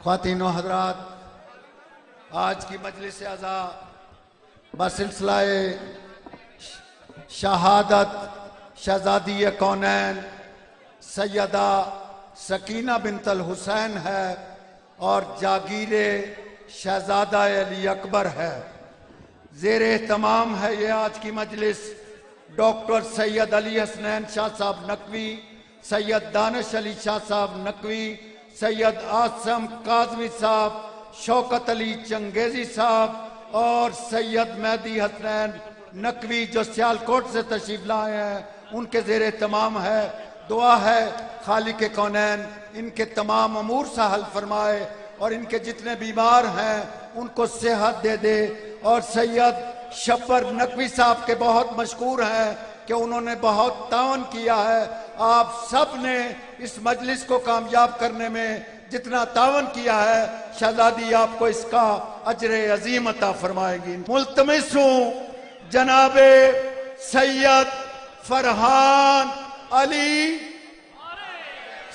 ख्वातीन व हज़रात, आज की मजलिस आज़ा बसिलसिलाए शहादत शहजादी कौनैन सैयदा सकीना बिनतल हुसैन है और जागीर शहजादा अली अकबर है। ज़ेर एहतमाम है ये आज की मजलिस डॉक्टर सैयद अली हसनैन शाह साहब नकवी, सैयद दानिश अली शाह साहब नकवी, सैयद आसम काजमी साहब, शौकत अली चंगेजी साहब और सैयद मेहदी हसनैन नकवी जो सियालकोट से तशरीफ लाए हैं, उनके ज़ेर एहतमाम है। दुआ है खालिक कौनैन इनके तमाम अमूर सहल फरमाए और इनके जितने बीमार हैं उनको सेहत दे दे। और सैयद शब्बर नकवी साहब के बहुत मशकूर हैं कि उन्होंने बहुत तावन किया है। आप सब ने इस मजलिस को कामयाब करने में जितना तावन किया है, शहजादी आपको इसका अजर अजीम अता फरमाएगी। मुल्तमिस हूं जनाबे सैयद फरहान अली,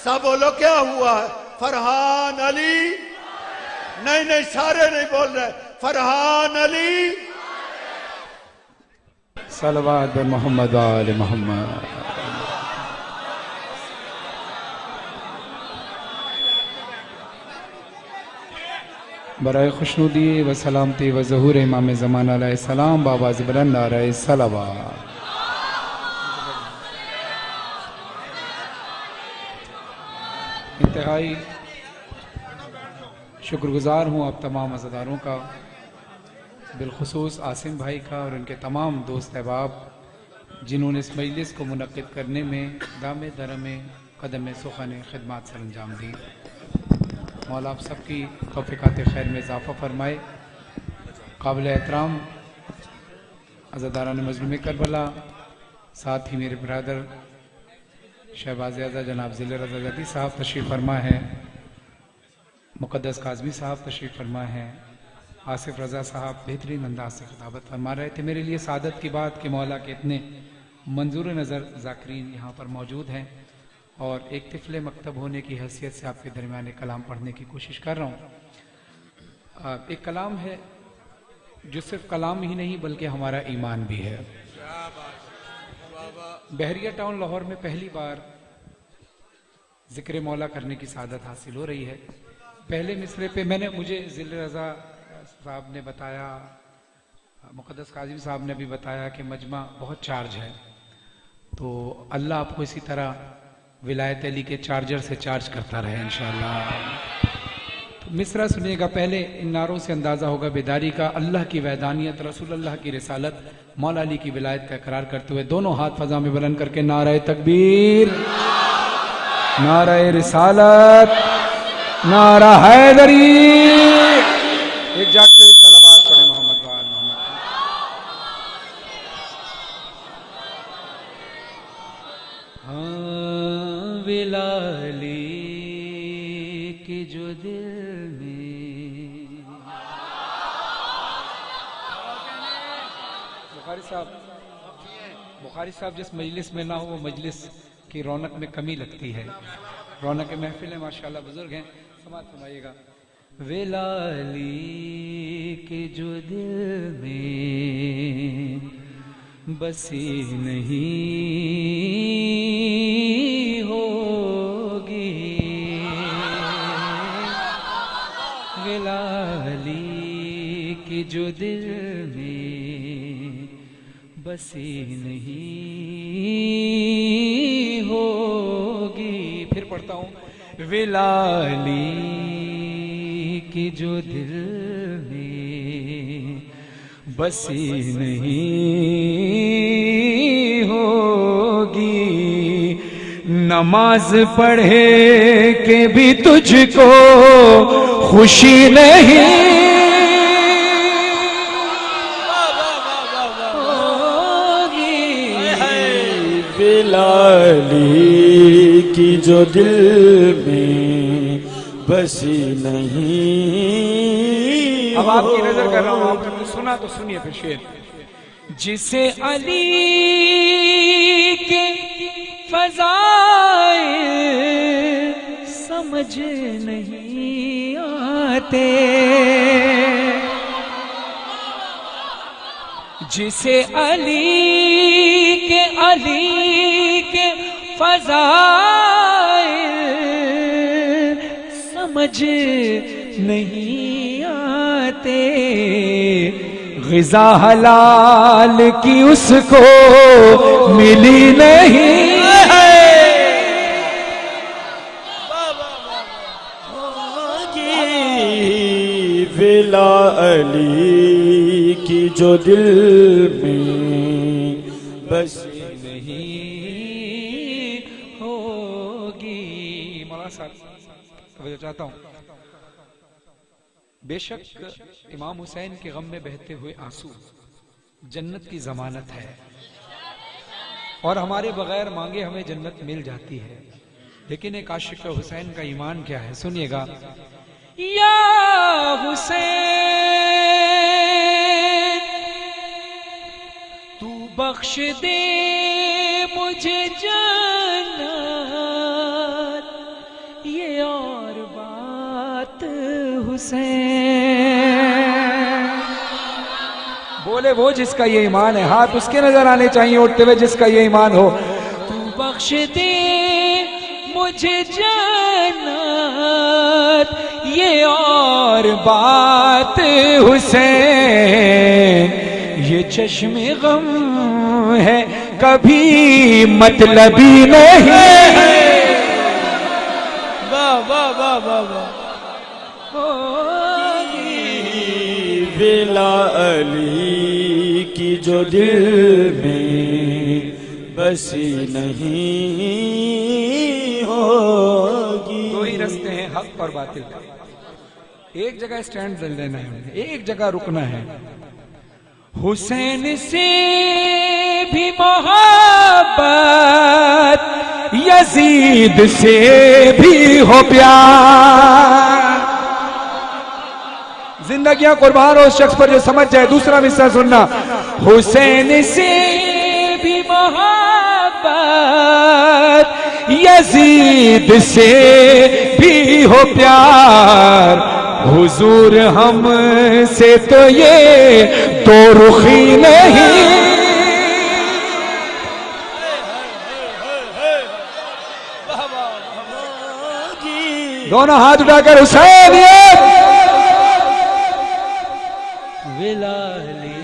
सब बोलो क्या हुआ है? फरहान अली, नहीं सारे नहीं बोल रहे। फरहान अली, सलवात मोहम्मद आले मोहम्मद। बराए खुशनुदी व सलामती व ज़हूर इमाम ज़मान अलैहिस्सलाम बाबाज़ बुलंद नारे सलावत। इंतहाई शुक्रगुजार हूँ आप तमाम अज़ादारों का, बिलखुसूस आसिम भाई का और उनके तमाम दोस्त अहबाब जिन्होंने इस मजलिस को मुनक़्क़िद करने में दामे दरमे कदम सुख़न खिदमत सर अंजाम दी। मौला आप सबकी तौफ़ीक़ात खैर में इजाफ़ा फरमाए। काबिल एहतराम अज़ादारान मज़लूम करबला, साथ ही मेरे ब्रदर शहबाज़ आज़ा जनाब ज़िले रज़ा जदी साहब तशरीफ़ फरमा है, मुक़द्दस काज़मी साहब तशरीफ़ फरमा है, आसिफ रज़ा साहब बेहतरीन अंदाज से खिताबत फरमा रहे थे। मेरे लिए सादत की बात कि मौला के इतने मंजूर नज़र ज़ाकिरीन यहाँ पर मौजूद हैं और एक तिफ़ले मकतब होने की हैसियत से आपके दरमियान कलाम पढ़ने की कोशिश कर रहा हूँ। एक कलाम है जो सिर्फ कलाम ही नहीं बल्कि हमारा ईमान भी है। बहरिया टाउन लाहौर में पहली बार ज़िक्र मौला करने की सादत हासिल हो रही है। पहले मिसरे पे मुझे ज़िले रज़ा साहब ने बताया, मुक़द्दस काज़ी साहब ने भी बताया कि मजमा बहुत चार्ज है, तो अल्लाह आपको इसी तरह विलायत अली के चार्जर से चार्ज करता रहे इंशाअल्लाह। तो मिसरा सुनिएगा, पहले इन नारों से अंदाज़ा होगा बेदारी का। अल्लाह की वहदानियत, रसूल अल्लाह की रिसालत, मौला अली की विलायत का इकरार करते हुए दोनों हाथ फजा में बुलंद करके नारे तकबीर, नारे रिसालत, नारा हैदरी। एक जागते हुए सलावत पढ़े मोहम्मद वाल मोहम्मद। हाँ विलाली के जो दिल में, बुखारी साहब जिस मजलिस में ना हो वो मजलिस की रौनक में कमी लगती है। रौनक महफिल है माशाल्लाह, बुजुर्ग हैं, समात फरमाइएगा। विलाली के जो दिल में बसी नहीं होगी, विलाली के जो दिल में बसी नहीं होगी। फिर पढ़ता हूँ, विलाली की जो दिल में बसी नहीं होगी, नमाज पढ़े के भी तुझको खुशी नहीं होगी, विलाली की जो दिल में बसी नहीं। अब आपकी नजर कर रहा हूं, आपने सुना तो सुनिए फिर शेर। जिसे अली के फज़ाइल समझ नहीं आते, जिसे अली के फज़ाइल समझ नहीं आते, ग़िज़ा हलाल की उसको मिली नहीं, विला अली की जो दिल में बसी नहीं होगी। मौलाना साहब तवज्जो चाहता हूँ, बेशक इमाम हुसैन के गम में बहते हुए आंसू जन्नत की जमानत है, और हमारे बगैर मांगे हमें जन्नत मिल जाती है। लेकिन एक आशिक हुसैन का ईमान क्या है, सुनिएगा। या हुसैन तू बख्श दे मुझे जन्नत, ये और बात हुसैन। बोले वो जिसका ये ईमान है, हाथ उसके नजर आने चाहिए उठते हुए जिसका ये ईमान हो। तू बख्श दे मुझे जन्नत, ये और बात हुसैन, ये चश्मे गम है कभी मतलबी नहीं। वाह वाह वाह वाह वाह। विला अली की जो दिल में बसी नहीं होगी। दो ही रास्ते हैं, हक और बातिल का। एक जगह स्टैंड लेना है, एक जगह रुकना है। हुसैन से भी मोहब्बत, यजीद से भी हो प्यार। जिंदगियां कुर्बान हो उस शख्स पर जो समझ जाए। दूसरा हिस्सा सुनना। हुसैन से भी मोहब्बत, यजीद से भी हो प्यार, हुजूर हमसे तो ये दो रुखी नहीं। दोनों हाथ उठाकर हुसैनियत। विलाली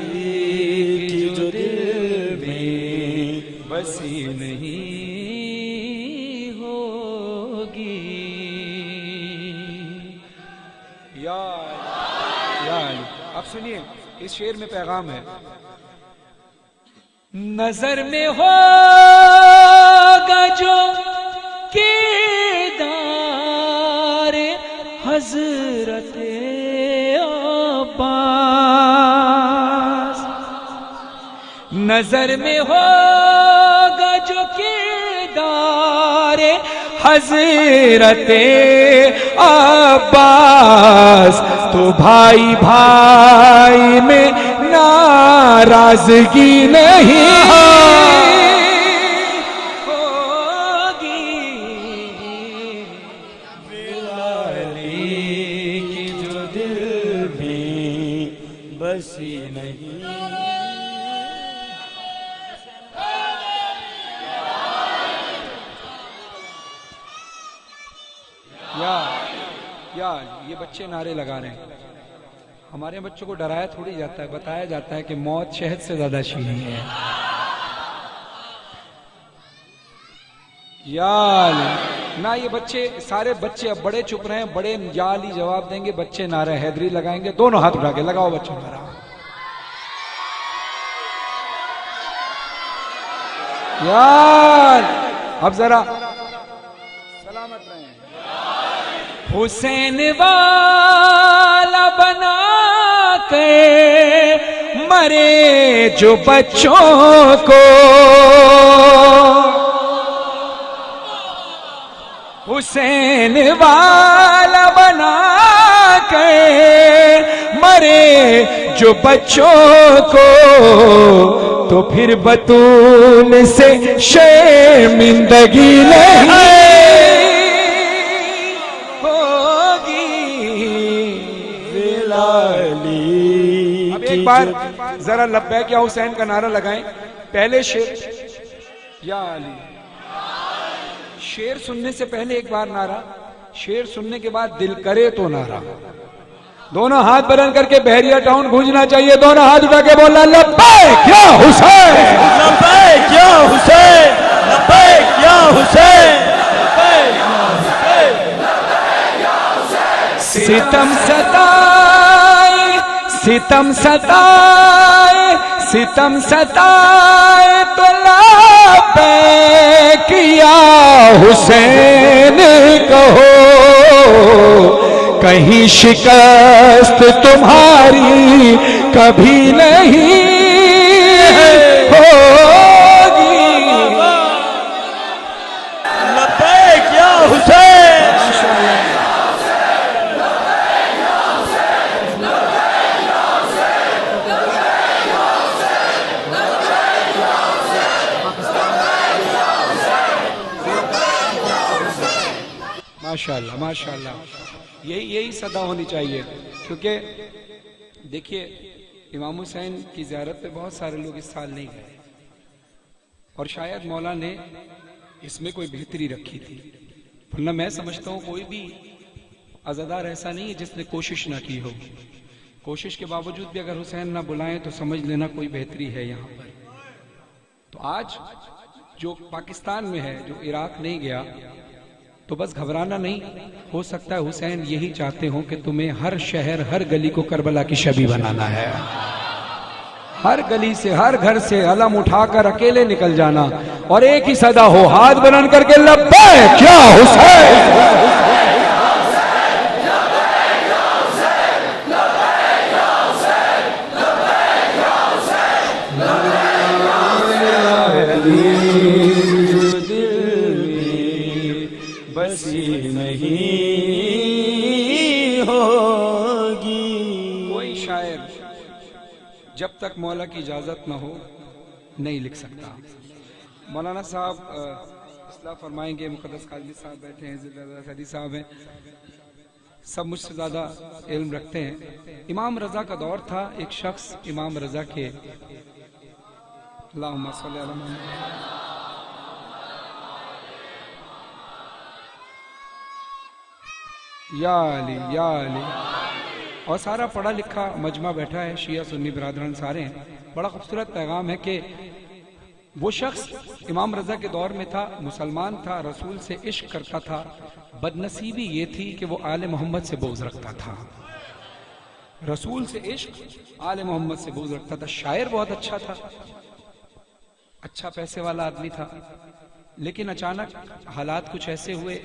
की जो दिल में बसी नहीं होगी। या अब सुनिए, इस शेर में पैगाम है। नजर में होगा जो किरदार हजरत अब्बास, नजर में होगा जो किरदार हजरत अब्बास, तो भाई भाई में नाराजगी नहीं होगी। विलाली की जो दिल में बसी नहीं। या ये बच्चे नारे लगा रहे हैं। हमारे बच्चों को डराया थोड़ी जाता है, बताया जाता है कि मौत शहद से ज्यादा शीनी है। यार ना, ये बच्चे सारे बच्चे अब बड़े चुप रहे हैं, बड़े जाली जवाब देंगे, बच्चे नारे हैदरी लगाएंगे। दोनों हाथ उठा के लगाओ बच्चों नारा। यार अब जरा सलामत रहे। हुसैन वाला बना के मरे जो बच्चों को, हुसैन वाला बना के मरे जो बच्चों को, तो फिर बतूल से शर्मिंदगी नहीं होगी। एक बार जरा लब्बैक या हुसैन का नारा लगाएं। पहले शेर या अली, शेर सुनने से पहले एक बार नारा, शेर सुनने के बाद दिल करे तो नारा। दोनों हाथ बुलंद करके बहरिया टाउन गूंजना चाहिए। दोनों हाथ उठा के बोलना लब्बैक या हुसैन, लब्बैक या हुसैन, लब्बैक या हुसैन, लब्बैक या हुसैन। सितम सताए, सितम सताए, सितम सताए तो लब्बैक या हुसैन कहो, कहीं शिकस्त तुम्हारी कभी नहीं होगी। लब्बैक या हुसैन। माशाल्लाह माशाल्लाह, यही सदा होनी चाहिए। क्योंकि देखिए, इमाम हुसैन की ज़ियारत पे बहुत सारे लोग इस साल नहीं गए, और शायद मौला ने इसमें कोई बेहतरी रखी थी। वरना मैं समझता हूँ कोई भी अज़ादार ऐसा नहीं है जिसने कोशिश ना की हो। कोशिश के बावजूद भी अगर हुसैन ना बुलाएं तो समझ लेना कोई बेहतरी है यहाँ पर। तो आज जो पाकिस्तान में है, जो इराक नहीं गया, तो बस घबराना नहीं। हो सकता है हुसैन यही चाहते हो कि तुम्हें हर शहर, हर गली को करबला की शबी बनाना है। हर गली से, हर घर से अलम उठाकर अकेले निकल जाना, और एक ही सदा हो, हाथ बुलंद करके लब्बैक या हुसैन। बसी नहीं होगी। कोई शायर जब तक मौला की इजाजत ना हो नहीं लिख सकता। मौलाना साहब इस्लाह फरमाएंगे, मुक़द्दस काजी साहब बैठे हैं, सदी साहब हैं, सब मुझसे ज्यादा इल्म रखते हैं। इमाम रजा का दौर था, एक शख्स इमाम रजा के, अल्लाहुम्मा सल्ली अला मुहम्मद, या अली या अली, और सारा पढ़ा लिखा मजमा बैठा है, शिया सुन्नी बिरादरान सारे हैं। बड़ा खूबसूरत पैगाम है कि वो शख्स इमाम रजा के दौर में था, मुसलमान था, रसूल से इश्क करता था। बदनसीबी ये थी कि वो आले मोहम्मद से बोझ रखता था। रसूल से इश्क, आले मोहम्मद से बोझ रखता था। शायर बहुत अच्छा था, अच्छा पैसे वाला आदमी था, लेकिन अचानक हालात कुछ ऐसे हुए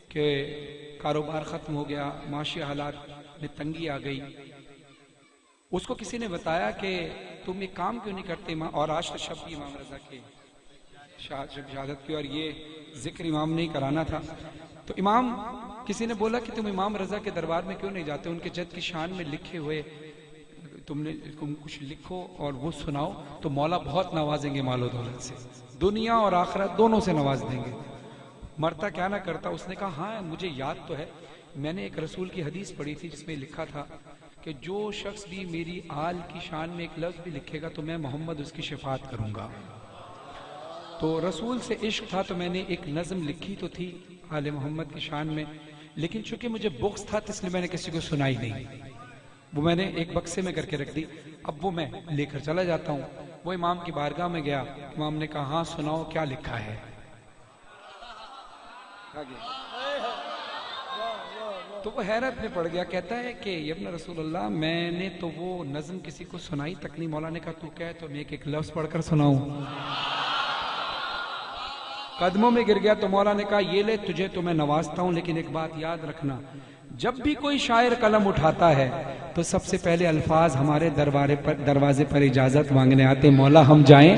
कि कारोबार खत्म हो गया, माशी हालात में तंगी आ गई। उसको किसी ने बताया कि तुम एक काम क्यों नहीं करते, और आज तो शब इमाम रजा के शहादत की, और ये जिक्र इमाम ने ही कराना था। तो इमाम, किसी ने बोला कि तुम इमाम रजा के दरबार में क्यों नहीं जाते, उनके जद की शान में लिखे हुए तुम कुछ लिखो और वो सुनाओ, तो मौला बहुत नवाजेंगे मालो दौलत से, दुनिया और आखिरत दोनों से नवाज देंगे। मरता क्या ना करता। उसने कहा हाँ मुझे याद तो है, मैंने एक रसूल की हदीस पढ़ी थी जिसमें लिखा था कि जो शख्स भी मेरी आल की शान में एक लफ्ज भी लिखेगा तो मैं मोहम्मद उसकी शफात करूंगा। तो रसूल से इश्क था, तो मैंने एक नज़म लिखी तो थी आले मोहम्मद की शान में, लेकिन चूंकि मुझे बुग़्ज़ था तो इसलिए मैंने किसी को सुनाई नहीं। वो मैंने एक बक्से में करके रख दी। अब वो मैं लेकर चला जाता हूँ। वो इमाम की बारगाह में गया, इमाम ने कहा हाँ सुनाओ क्या लिखा है। तो वो हैरत में पड़ गया, कहता है कि यब्न रसूलल्लाह, मैंने तो वो नज़म किसी को सुनाई तक नहीं। मौला ने कहा तू कह तो मैं एक लफ्ज पढ़कर सुनाऊं। कदमों में गिर गया तो मौला ने कहा ये ले, तुझे तो मैं नवाजता हूं, लेकिन एक बात याद रखना, जब भी कोई शायर कलम उठाता है तो सबसे पहले अल्फाज हमारे दरवाजे पर इजाजत मांगने आते, मौला हम जाएं,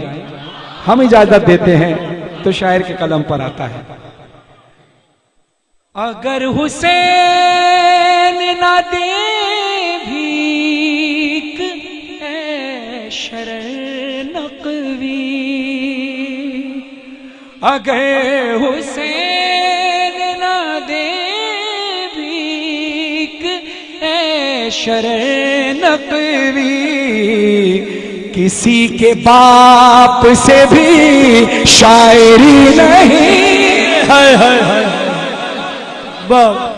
हम इजाजत देते हैं, तो शायर के कलम पर आता है। अगर हुसैन ना दे भीख ऐ शरण नक़वी, अगर हुसैन ना दे भीख ऐ शरे नकवी किसी के बाप से भी शायरी नहीं। हाय हाय हाय बाप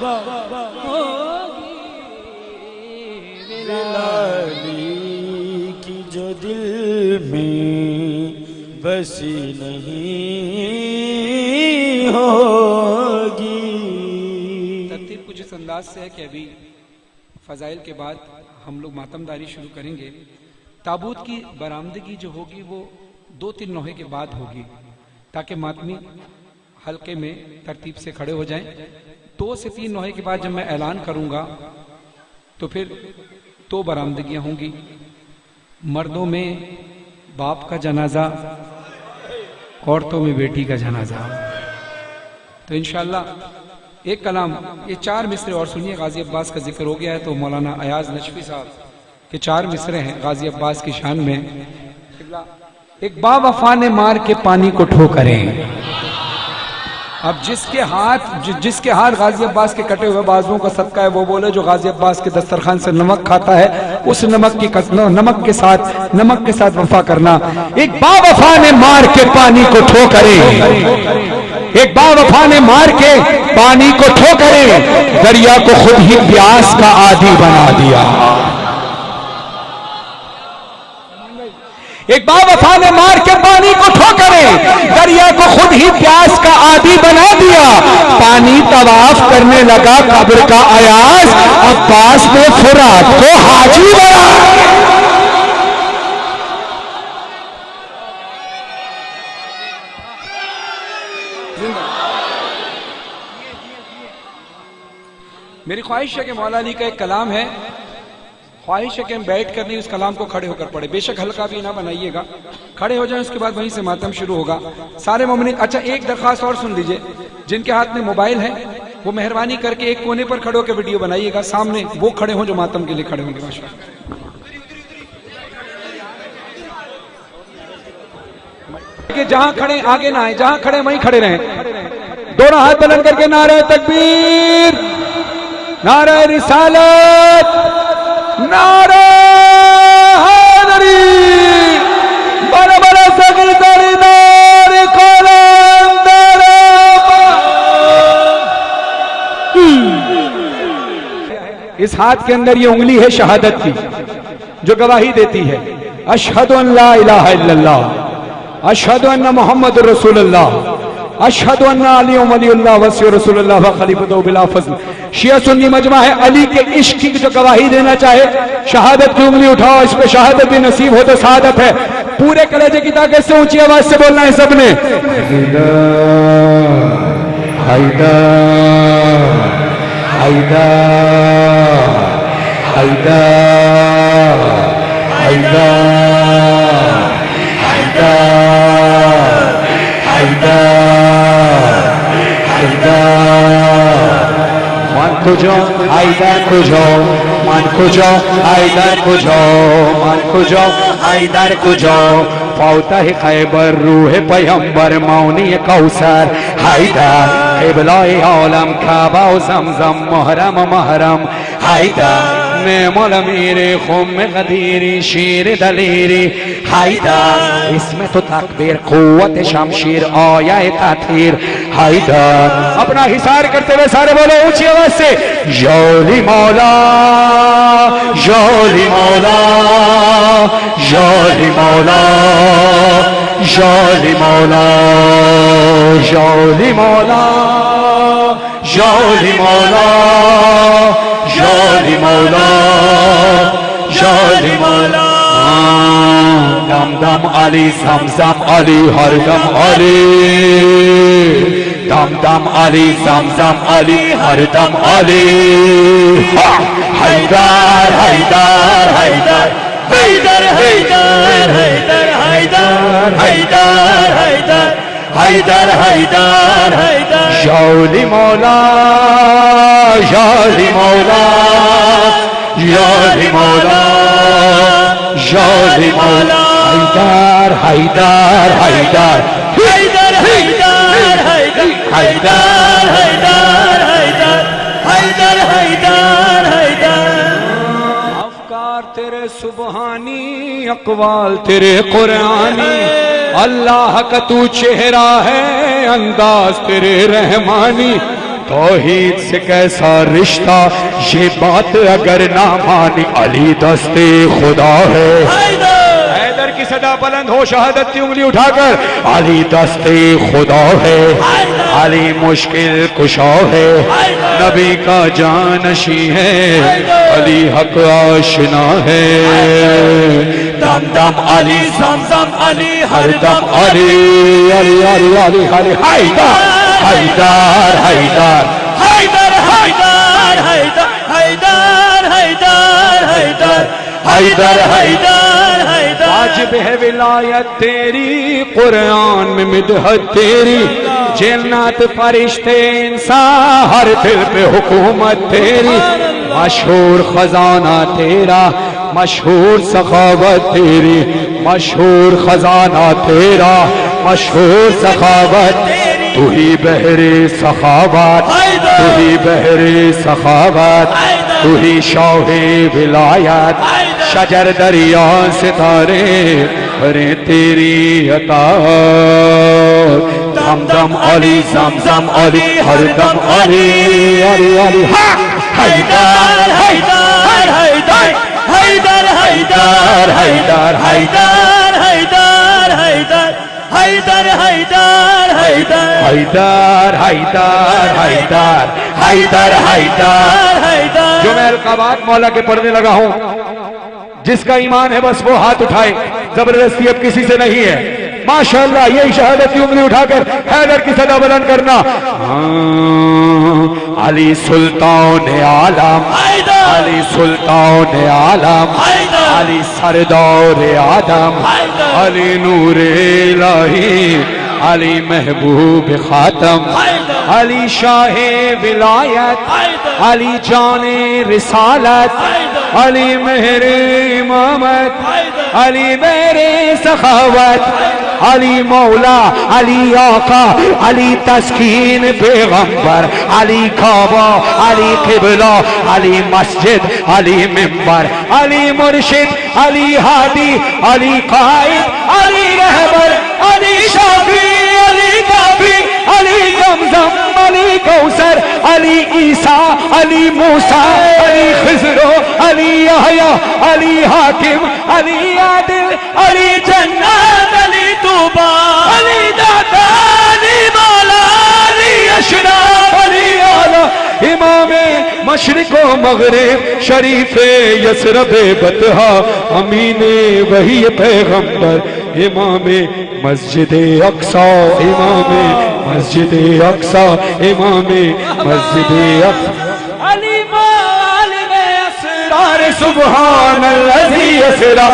लाली की जो दिल में बसी नहीं होगी। तरतीब कुछ इस अंदाज से है कि अभी फजाइल के बाद हम लोग मातमदारी शुरू करेंगे। ताबूत की बरामदगी जो होगी वो 2-3 नोहे के बाद होगी, ताकि मातमी हल्के में तरतीब से खड़े हो जाएं। 2 से 3 नोहे के बाद जब मैं ऐलान करूंगा तो फिर 2 बरामदगियां होंगी। मर्दों में बाप का जनाजा, औरतों में बेटी का जनाजा। तो इंशाअल्लाह एक कलाम, ये 4 मिसरे और सुनिए। गाजी अब्बास का जिक्र हो गया है तो मौलाना अयाज नशफी साहब के 4 मिसरे हैं गाजी अब्बास की शान में। एक बावफा ने मार के पानी को ठोकरें। अब जिसके हाथ गाजी अब्बास के कटे हुए बाजुओं का सदका है वो बोले जो गाजी अब्बास के दस्तरखान से नमक खाता है उस नमक के साथ वफा करना। एक बावफा ने मार के पानी को ठोकरें, एक बावफा ने मार के पानी को ठोकरें, दरिया को खुद ही प्यास का आदी बना दिया। एक बावफा ने मार के पानी को ठोकरें, दरिया को खुद ही प्यास का आदी बना दिया। पानी तवाफ करने लगा कब्र का अयाज, अब्बास ने फुरात को हाजी बना। मेरी ख्वाहिश है कि मौला अली का एक कलाम है, ख्वाहिश है कि हम बैठ कर नहीं उस कलाम को खड़े होकर पढ़े। बेशक हल्का भी ना बनाइएगा, खड़े हो जाएं, उसके बाद वहीं से मातम शुरू होगा। सारे मोमिन, अच्छा एक दरखास्त और सुन लीजिए, जिनके हाथ में मोबाइल है वो मेहरबानी करके एक कोने पर खड़े होकर वीडियो बनाइएगा, सामने वो खड़े हों जो मातम के लिए खड़े होंगे। माशाअल्लाह कि जहां खड़े आगे ना आए, जहां खड़े वहीं खड़े रहें। दोनों हाथ बुलंद करके नारे तकबीर, नारे रिसालत, नारे हैदरी, बड़े बड़े सगीदार कलंदर। इस हाथ के अंदर ये उंगली है शहादत की जो गवाही देती है अशहदु अन ला इलाहा इल्लल्लाह, अशहदु अन्ना मुहम्मद रसूलुल्लाह, अशहदु अन्ना अली वलीउल्लाह वसी रसूलुल्लाह व खलीफतुहु बिला फज़ल। शिया सुन्नी मजमा है, अली के इश्क की जो गवाही देना चाहे शहादत की उंगली उठाओ, इस पे शहादत भी नसीब हो तो शहादत है। पूरे कलेजे की ताकत से ऊंची आवाज से बोलना है सबने। हैदर हैदर हैदर हैदर हैदर मान खुजो हैदर खुजो, मान खुजो हैदर खुजो, मान खुजो हैदर खुजो। फौतह खैबर रूह पैगंबर मौनी कौसर हैदर, क़िबला-ए आलम काबा व ज़मज़म मुहरम महरम हैदर। नेमुल मेरे खुम गदीरी शीर दलेरी हैदर। इसमें तो तकबीर कुव्वत शमशीर आया ताथीर हैदर। अपना हिसार करते हुए सारे बोलो ऊंची आवाज से, योली मौला योली मौला योली मौला योली मौला योली मौला योली मौला योली मौला योली मौला। दम दम अली ज़मज़म अली हरदम अली, दम दम अली ज़मज़म अली हरदम अली। हैदर हैदर हैदर हैदर हैदर हैदर हैदर हैदर हैदर हैदर हैदर हैदर। योली मौला योली मौला योली मौला योली मौला। हैदर हैदर हैदर हैदर हैदर हैदर हैदर हैदर हैदर हैदर हैदर हैदर। के सुबहानी अकवाल तेरे कुरानी, अल्लाह का तू चेहरा है अंदाज तेरे रहमानी। तौहीद से कैसा रिश्ता ये बात अगर ना मानी, अली दस्ते खुदा है। हैदर की सदा बुलंद हो, शहादत की उंगली उठाकर, अली दस्ते खुदा है, अली मुश्किल कुशा है, नबी का जानशी है, अली हक आशना है। दम दम अली समसम अली हर दम अली, अली अली अली अली हैदर हैदर हैदर हैदर हैदर हैदर हैदर हैदर हैदर हैदर हैदर हैदर। वाजिब है विलायत तेरी, कुरान में मिदहत तेरी, जन्नत फरिश्ते इंसान हर दिल पे हुकूमत तेरी। मशहूर खजाना तेरा, मशहूर सखावत तेरी, मशहूर खजाना तेरा, मशहूर सखावत। तू ही बहरे सखावत, तू ही बहरे सखावत, तू ही शाहे विलायत, शजर दरिया सितारे अरे तेरी अता। दम दम अली जमजम अली हर दम अली, अली अली हैदर हैदर हैदर हैदर हैदर हैदर हैदर हैदर हैदर हैदर हैदर हैदर हैदर हैदर हैदर हैदर हैदर। जो मैं अलकाबात मौला के पढ़ने लगा हूं, जिसका ईमान है बस वो हाथ उठाए, जबरदस्ती अब किसी से नहीं है। माशाअल्लाह, यही शहादत की उंगली उठाकर हैदर की सदा बुलंद करना। अली सुल्तान आलम, अली सुल्तान आलम, अली सरदार आदम, अली नूर इलाही, अली महबूब खातम, अली शाहे विलायत, अली जाने रिसालत, अली मेहरे इमामत, अली मेरे सखावत, अली मौला, अली आका, अली तस्कीन पैगंबर, अली काबा, अली किबला, अली मस्जिद, अली मिंबर, अली मुर्शिद, अली हादी, अली कायद, अली रहबर, अली शाफी, अली काफी, अली जमजम, अली कौसर, अली ईसा, अली मूसा, अली खिजरो, अली यहया, अली हाकिम, अली आदिल, अली जन्नत, अली तूबा, अली दाता, अली मौला, अली अशरफ, अली आला, इमामे मशरिको मगरिब, शरीफे यसरबे बतहा, अमीने वही पैगंबर, इमामे मस्जिदे अक्सा, इमामे मस्जिदे अक्सा, इमामे मस्जिदे अक्सा, अली मालिने असरार सुब्हान अल्लज़ी असरा,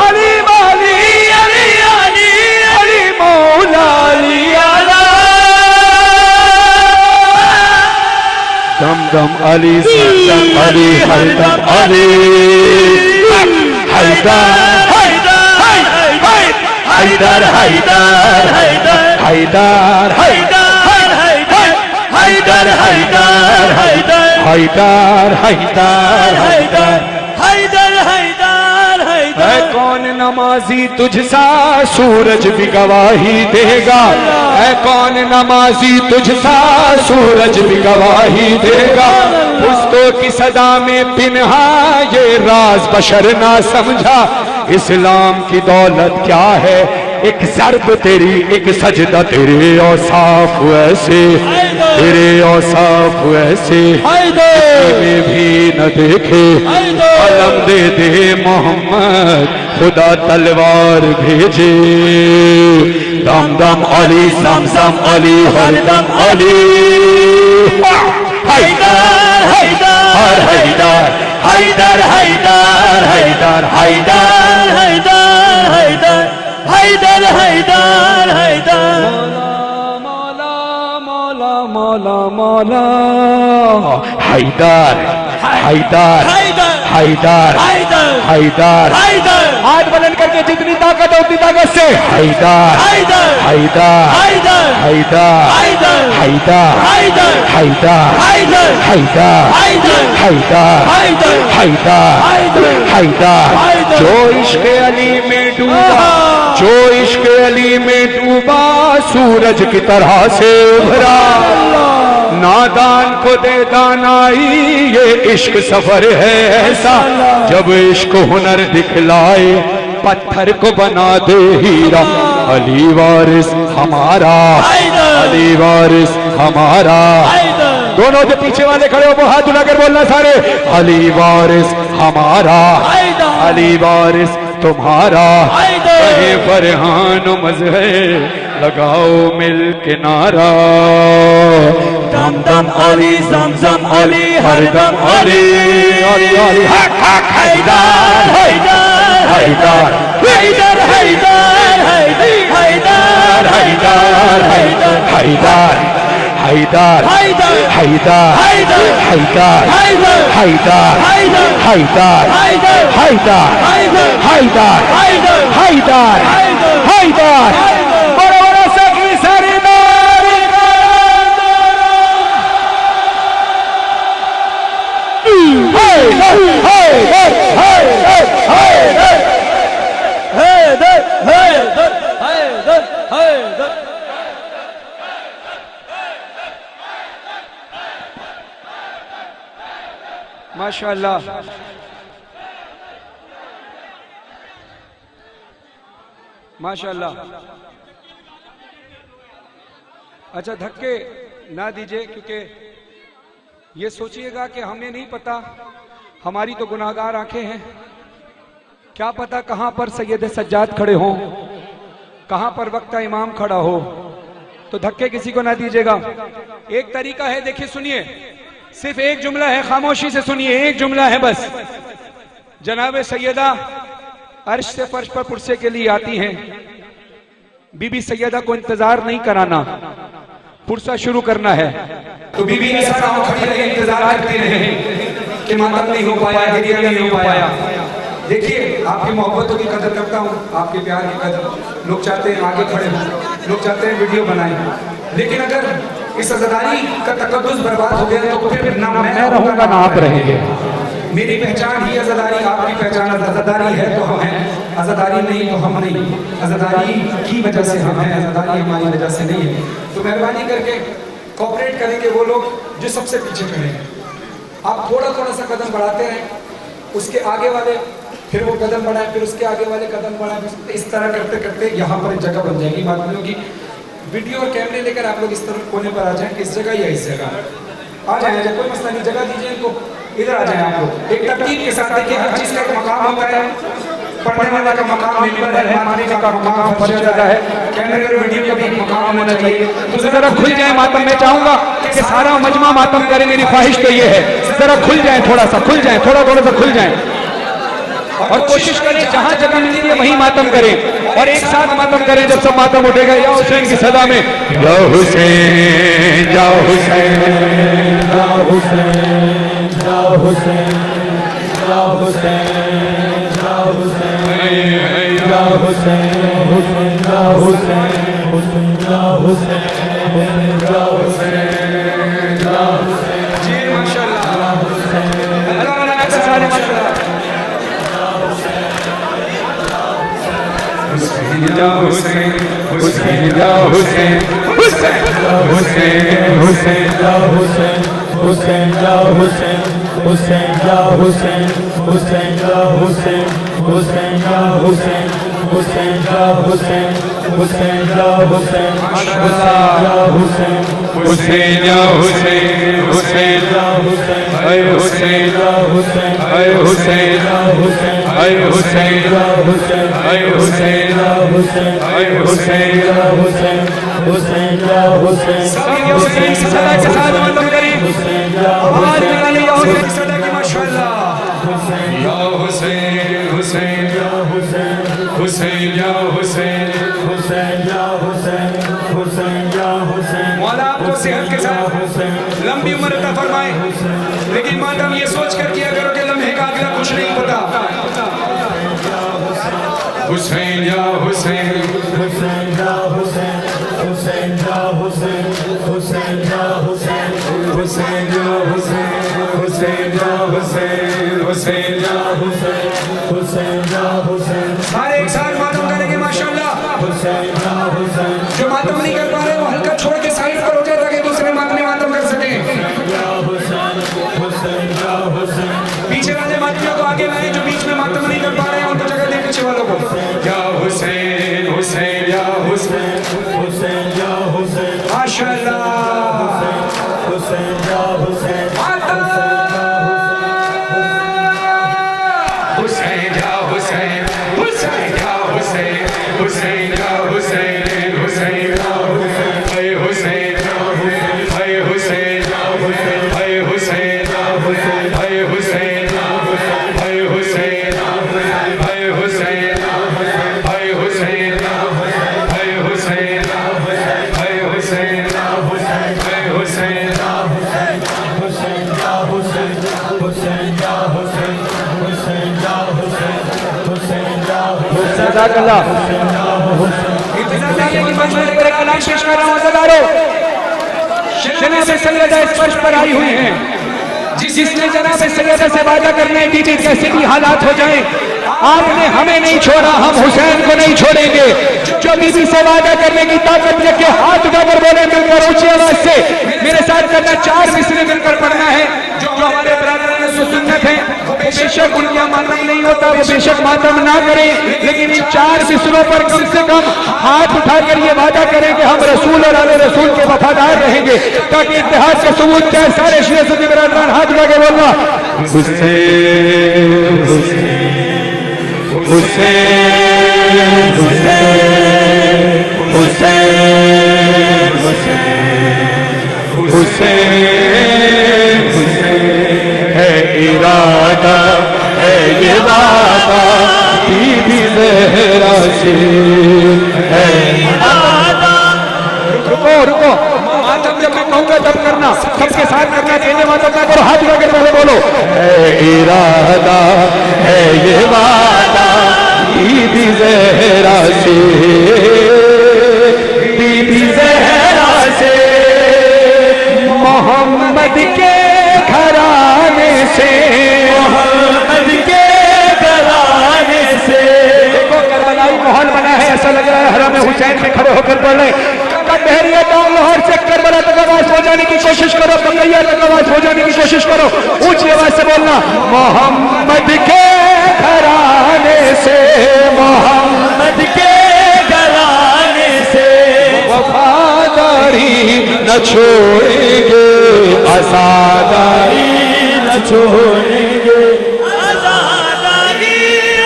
अली माली अली अली अली मौला अली आला। दम दम अली सदम अली हर दम अली हैदर हैदर हैदर हैदर हैदर हैदर हैदर हैदर हैदर हैदर हैदर। है कौन नमाजी तुझसा, सूरज भी गवाही देगा, है कौन नमाजी तुझसा, सूरज भी गवाही देगा। पुश्तों की सदा में पिन्हा ये राज बशर ना समझा, इस्लाम की दौलत क्या है, एक ज़र्ब तेरी, एक सजदा तेरे औसाफ ऐसे, तेरे औसाफ ऐसे में भी न देखे। अलम दे दे मोहम्मद, खुदा तलवार भेजे। दम दम अली समसम अली हर दम अली हैदर हैदर हैदर हैदर हैदर हैदर हैदर हैदर हैदर हैदर हैदर हैदर। मौला मौला मौला मौला हैदर हैदर हैदर हैदर हैदर हाथ बुलंद करके जितनी ताकत है उतनी ताकत से हैदर हैदर हैदर हैदर हैदर हैदर हैदर हैदर हैदर हैदर हैदर हैदर जो इश्क अली में डूबा जो इश्क अली में डूबा सूरज की तरह से उभरा नादान को दे दानाई ये इश्क सफर है ऐसा जब इश्क हुनर दिखलाए पत्थर को बना दे हीरा अली वारिस हमारा अली वारिस हमारा दोनों जो पीछे वाले खड़े हो वो हाथ उठाकर बोलना सारे अली वारिस हमारा अली वारिस तुम्हारा कहे फरहान मजहर लगाओ मिल के नारा दम दम अली जमजम अली हरदम अली अली अली हक हक हैदर हैदर हैदर हैदर हैदर हैदर हैदर हैदर हैदर हैदर हैदर हैदर हैदर हैदर हैदर हैदर हैदर हैदर बड़ा बड़ा सखी सरदार माशाअल्लाह माशाअल्लाह। अच्छा धक्के ना दीजिए क्योंकि ये सोचिएगा कि हमें नहीं पता, हमारी तो गुनाहगार आंखें हैं, क्या पता कहां पर सैयद सज्जाद खड़े हों, कहां पर वक्ता इमाम खड़ा हो, तो धक्के किसी को ना दीजिएगा। एक तरीका है, देखिए सुनिए, सिर्फ एक जुमला है, खामोशी से सुनिए, एक जुमला है बस। जनाब सैयदा अर्श से फर्श पर पुरसे के लिए आती हैं, बीबी सैयदा को इंतजार नहीं कराना, पुरसा शुरू करना है। तो बीबी ऐसा ना हो खड़ी रहे, इंतजार करती रहे कि मातम नहीं हो पाया, गिरिया नहीं हो पाया। देखिए आपकी मोहब्बतों की कदर करता हूँ, आपके प्यार की कदर। लोग चाहते हैं आगे खड़े हों, लोग चाहते हैं वीडियो बनाएं, लेकिन अगर इस अज़दारी का तकद्दुस बर्बाद हो गया तो फिर ना मैं रहूंगा ना आप रहेंगे। मेरी पहचान ही अज़दारी, आपकी पहचान अज़दारी है तो हम हैं, अज़दारी नहीं तो हम नहीं। अज़दारी की वजह से हम हैं, अज़दारी हमारी वजह से नहीं है। तो मेहरबानी करके कोऑपरेट करेंगे वो लोग जो सबसे पीछे खड़े हैं। आप थोड़ा थोड़ा सा कदम बढ़ाते रहें, उसके आगे वाले फिर वो कदम बढ़ाएं, फिर उसके आगे वाले कदम बढ़ाएं। इस तरह करते करते यहाँ पर एक जगह बन जाएगी। बात नहीं होगी, वीडियो और कैमरे लेकर आप लोग इस तरफ कोने पर आ जाएं, इस जगह या इस जगह आ जाए, कोई मसला नहीं, जगह दीजिए इनको, इधर आ जाए आप लोग। एक तरतीब के साथ देखिए, हर चीज का एक मकाम होता है, पढ़ने वाला का मकाम मिंबर है, मानने का मकाम फर्श जगह है, कैमरे और वीडियो का भी एक मकाम होना चाहिए। तो जरा खुल जाए मातम, मैं चाहूंगा कि सारा मजमा मातम करे, मेरी ख्वाहिश तो ये है, जरा खुल जाए, थोड़ा सा खुल जाए, थोड़ा थोड़ा सा खुल जाए, और कोशिश करें जहां जगह मिलती है वहीं मातम करें, और एक साथ मातम करें। जब सब मातम उठेगा या हुसैन की सदा में, या हुसैन या हुसैन या हुसैन या हुसैन या हुसैन या हुसैन या हुसैन हुसैन या हुसैन हुसैन या हुसैन या हुसैन या हुसैन। जी माशाअल्लाह, अल्लाह के सारे माशाअल्लाह। या हुसैन हुसैन या हुसैन हुसैन या हुसैन हुसैन या हुसैन हुसैन या हुसैन हुसैन या हुसैन हुसैन या हुसैन हुसैन या हुसैन हुसैन या हुसैन हुसैन या हुसैन या हुसैन हुसैन या हुसैन हुसैन या हुसैन अय हुसैन या हुसैन अय हुसैन या हुसैन अय हुसैन या हुसैन अय हुसैन या हुसैन अय हुसैन या हुसैन हुसैन या हुसैन। सब ये हुसैन की सदा के साथ मातम करें, आवाज निकालिए या हुसैन की सदा की माशाअल्लाह। या हुसैन हुसैन या हुसैन हुसैन या हुसैन हुसैन या हुसैन हुसैन या हुसैन। मौला आपको सेहत के साथ लंबी उम्र अता फरमाए, लेकिन मातम ये सोच कर किया करो कि लम्हे का अगला कुछ नहीं पता। हुसैन या हुसैन हुसैन या हुसैन हुसैन या हुसैन हुसैन या हुसैन हुसैन या हुसैन हुसैन या हुसैन हुसैन या हुसैन हुसैन या हुसैन सारे एक साथ मातम करेंगे माशाल्लाह। हुसैन या हुसैन जो मातम नहीं कर पा रहे वो हल्का छोड़ के साइड पर हो जाए ताकि दूसरे मातम कर सके। या हुसैन हुसैन या हुसैन पीछे वाले मातमियों को आगे लाएं, जो बीच में मातम नहीं कर पा रहे हैं उनको जगह दें पीछे वालों को। या हुसैन हुसैन या हुसैन हुसैन या हुसैन माशाल्लाह। हुसैन या हुसैन हुसैन या हुसैन हुसैन या हुसैन हुसैन या हुसैन हुसैन या हुसैन हाय हुसैन हाय हुसैन हाय हुसैन हाय हुसैन हाय हुसैन हाय हुसैन हाय हुसैन हाय हुसैन हाय हुसैन हाय हुसैन हुसैन या हुसैन हुसैन या हुसैन हुसैन या हुसैन हुसैन या हुसैन जज़ाकल्लाह। इंतजार जानिए कि मंच में लेकर कलाम पेश कर रहा हूं अज़ादारों। जनाब सैयदा इस फर्श पर आई हुई हैं, जिसने जनाब सैयदा से वादा करना है बीबी कैसे भी हालात हो जाए आपने हमें नहीं छोड़ा, हम हुसैन को नहीं छोड़ेंगे। जो बीबी से वादा करने की ताकत रखे हाथ उठाकर बोले मिलकर ऊंची आवाज से मेरे साथ करना, 4 मिसरे मिलकर पढ़ना है। जो हमारे बरादर सुन्नत है बेशक उनका मातम नहीं होता, वो बेशक मातम ना करें, लेकिन इन 4 मिसरों पर कम से कम हाथ उठाकर ये वादा करें कि हम रसूल और आले रसूल के वफादार रहेंगे, ताकि इतिहास का सबूत चाहे सारे शिया सुन्नी बरादरान हाथ उठा के बोलना हुसैन हुसैन हुसैन हुसैन हुसैन है इरादा है ये वादा बीबी ज़हरा से है इरादा। रुको रुको, मातम जब मैं कहूँगा तब करना, सबके साथ करना, कहने मातम ना करो, हाथ उठाकर पहले बोलो है इरादा है ये वादा बीबी ज़हरा से बीबी ज़हरा से मोहम्मद के घराने से मोहम्मद के घराने से। देखो करबलाई माहौल बना है, ऐसा लग रहा है हरम हुसैन में खड़े होकर पढ़ रहे। बहरिया टाउन लाहौर से करबला तक आवाज पहुंचाने की कोशिश करो, बकैया तक आवाज पहुंचाने की कोशिश करो, ऊंची आवाज से बोलना मोहम्मद के घराने से मोहम्मद के घराने से वफादारी न छोड़ेंगे आज़ादारी न छोड़ेंगे आज़ादारी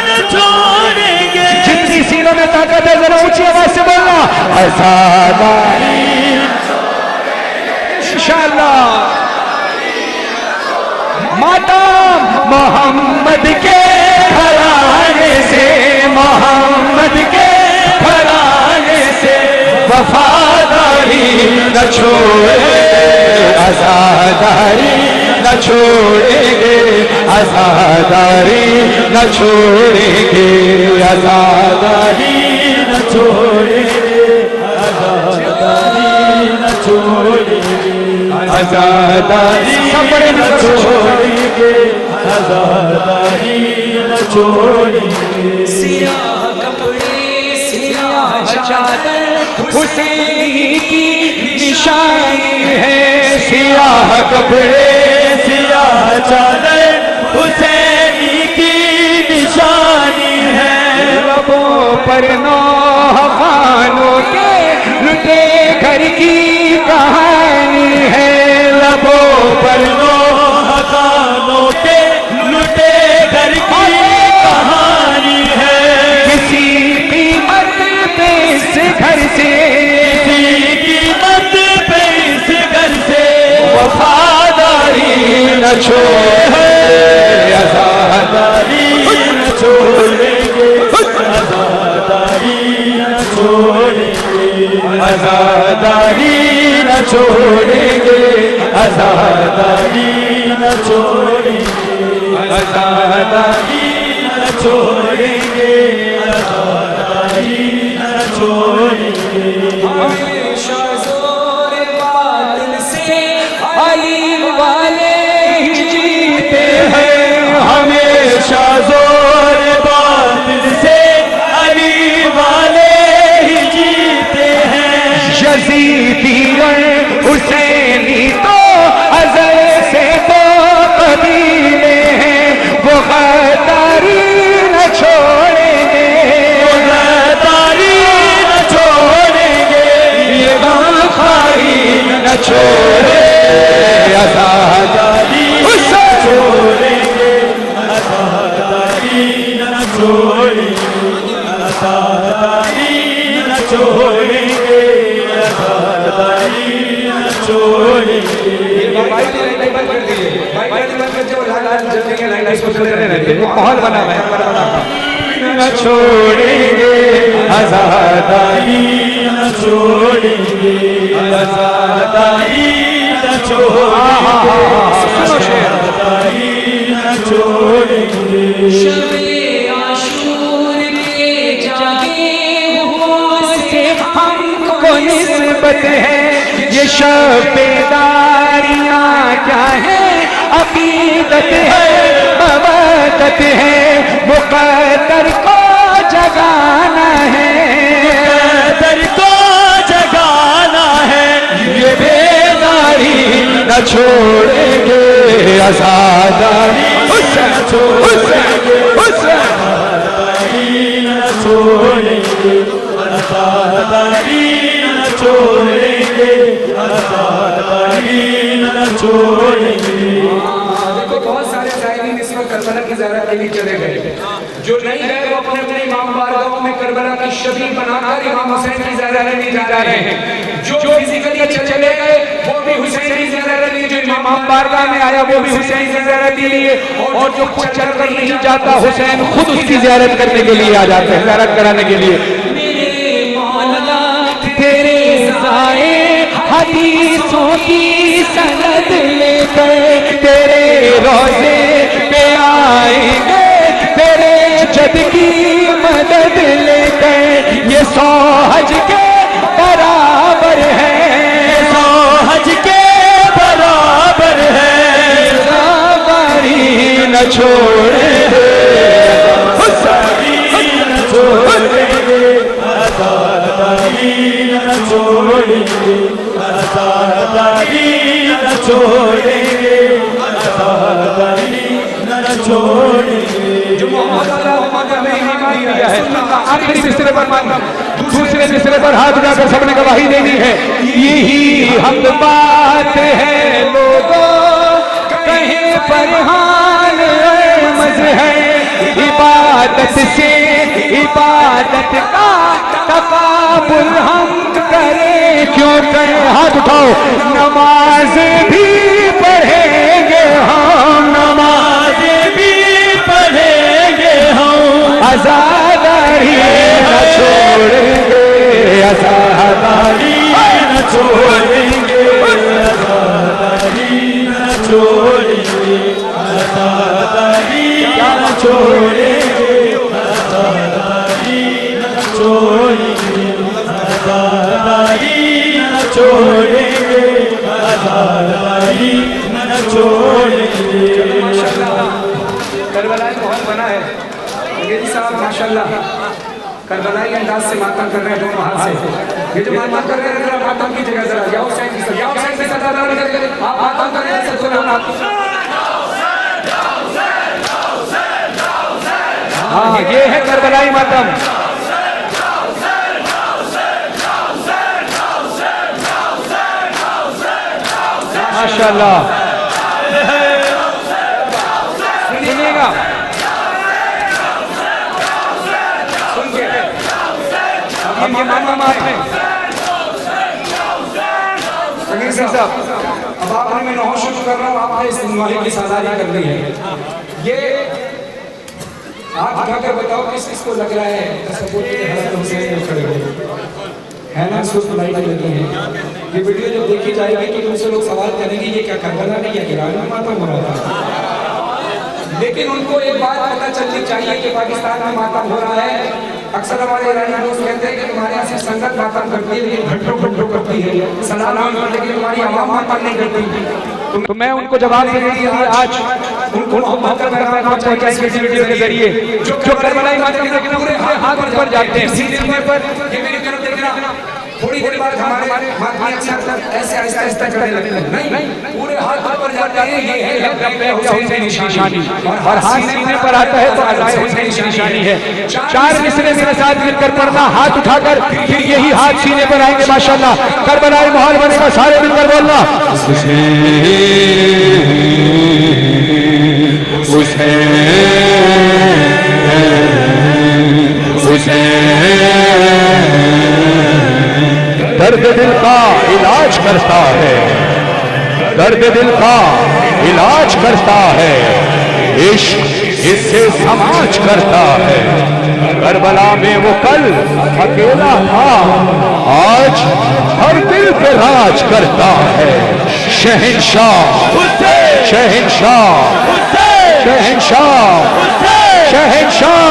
न छोड़ेंगे। जितनी सीनों में ताकत है जरा ऊंची आवाज से बोलना आज़ादारी इंशाअल्लाह। मातम मोहम्मद के घराने से मोहम्मद के घराने से वफादारी न छोड़े आज़ादारी न छोड़ेंगे आज़ादारी न छोड़ेंगे आज़ादारी न छोड़ेंगे आज़ादारी न छोड़ेंगे आज़ादारी न छोड़ेंगे आज़ादारी न छोड़ेंगे। सियाह कपड़े सियाह चादर हुसैन की निशानी है, सियाह कपड़े सियाह चादर हुसैन की निशानी है। लबों पर नौह खानों के लुटे घर की कहानी है, लबों पर नौह खानों के लुटे घर की कहानी है। किसी कीमत पे इस घर से किसी कीमत पे इस घर से वफादारी न छोड़े आज़ादारी न छोड़ेंगे आज़ादारी न छोड़ेंगे आज़ादारी न छोड़ेंगे आज़ादारी न छोड़ेंगे आज़ादारी न छोड़ेंगे। छोड़ेंगे, अज़ादारी न छोड़ेंगे, अज़ादारी न छोड़ेंगे। माहौल बना है न छोड़ेंगे, आज़ादारी न छोड़ेंगे, आज़ादारी न छोड़ेंगे, आज़ादारी न छोड़ेंगे। शब-ए आशूर के जागे हुओं से हमको निस्बत है ये शब-ए-दारियाँ क्या है, अकीदत है, मवद्दत है, मुक़द्दर को जगाना है, मुक़द्दर को जगाना है, ये बेदारी न छोड़ेंगे, आज़ादारी न छोड़ेंगे, आज़ादारी न छोड़ेंगे, आज़ादारी न छोड़ेंगे, आज़ादारी न छोड़ेंगे। देखो बहुत सारे ज़ायरीन इस वक्त करबला की ज़ियारत के लिए चले गए, जो नहीं गए वो अपने अपने इमाम बारगाहों में करबला की शबीह बनाकर इमाम हुसैन की ज़ियारत करने जा रहे हैं। जो फिजिकली चले गए वो भी हुसैन की ज़ियारत लिए, जो इमाम बारगाह में आया वो भी हुसैन की ज़ियारत के लिए, और जो कुछ चल कर नहीं जाता हुसैन खुद उसकी ज़ियारत करने के लिए आ जाते हैं, ज़ियारत कराने के लिए। मेरे मौला तेरे ज़ाए हदीसों की सनद लेकर तेरे रोज़े पे आएंगे, तेरे जद की मदद लेकर, ये 100 हज के बराबर है, 100 हज के बराबर है, आज़ादारी न छोड़ेंगे, आज़ादारी न छोड़ेंगे, आज़ादारी न छोड़ेंगे, आज़ादारी न छोड़ेंगे, आज़ादारी न छोड़ेंगे। जो मोहम्मद में ईमान दिया है, आखिरी मिसरे पर मानना, दूसरे मिसरे पर हाथ उठाकर सबने गवाही देनी है, यही हम बात है लोगों, कहीं फरहान मज़ है, इबादत से इबादत का तकाबुल हम करें, क्यों करें, हाथ उठाओ, नमाज भी पढ़ेंगे हम, नमाज भी पढ़ेंगे हम, आज़ादारी न छोड़ेंगे, आज़ादारी न छोड़ेंगे, आज़ादारी न छोड़ेंगे, आज़ादारी न छोड़ेंगे, आज़ादारी न छोड़ेंगे, आज़ादारी न छोड़ेंगे, आज़ादारी न छोड़ेंगे। करबलाई माहौल बना है, अंग्रेजी साहब माशाल्लाह करबलाई अंदाज से मातम कर रहे हैं दोनों हाथ से। ये जो मातम कर रहे हैं जरा मातम की जगह जरा या हुसैन की या हुसैन की सदा दान करके आप मातम कर रहे हैं, सब सुनो आप। हाँ ये है करबलाई मातम। माशाल्लाह सुनिएगा, सुन के अब ये मामा मात में साहब, अब आपने मैं नौ शुरू कर रहा हूँ, आपने इस माही की साझादारी करनी है। ये आप उठाकर बताओ किस किसको लग रहा है है ना, सुस्त लाइट लगी है। ये वीडियो जब देखी जाएगी तो तुमसे लोग सवाल करेंगे ये क्या करबला नहीं या ईरान में मातम हो रहा था, लेकिन उनको एक बात पता चलनी चाहिए कि पाकिस्तान में मातम हो रहा है। अक्सर हमारे ईरानी दोस्त कहते हैं कि तुम्हारे यहाँ सिर्फ संगत मातम करती है, लेकिन घंटों घंटों करती है सलाम, लेकिन तुम्हारी आवाम मातम नहीं करती। तो मैं उनको जवाब देने के लिए आज उनको मोहब्बत का पैगाम पहुंचाएंगे इस वीडियो के जरिए। जो करबलाई मातम देखना पूरे हाथ पर जाते हैं, सीने पर ये मेरी तरफ देखना, थोड़ी देर बाद हमारे हाथ अक्सर ऐसे आहिस्ता आहिस्ता चढ़ने लगते हैं, नहीं पूरे हाथ पर जाते हैं। ये है रब्बे हुसैन की निशानी, और हाथ सीने पर आता है तो अज़ाए हुसैन की निशानी है। 4 मिसरे मेरे साथ मिलकर पढ़ना, हाथ उठाकर, फिर यही हाथ सीने पर आएंगे। माशाल्लाह करबलाई माहौल बनेगा, सारे मिलकर बोलना हुसैन दर्द दिल का इलाज करता है, दर्द दिल का इलाज करता है, इश्क इससे समाज करता है। करबला में वो कल अकेला था, आज हर दिल पे राज करता है। शहंशाह शहंशाह शहंशाह शहंशाह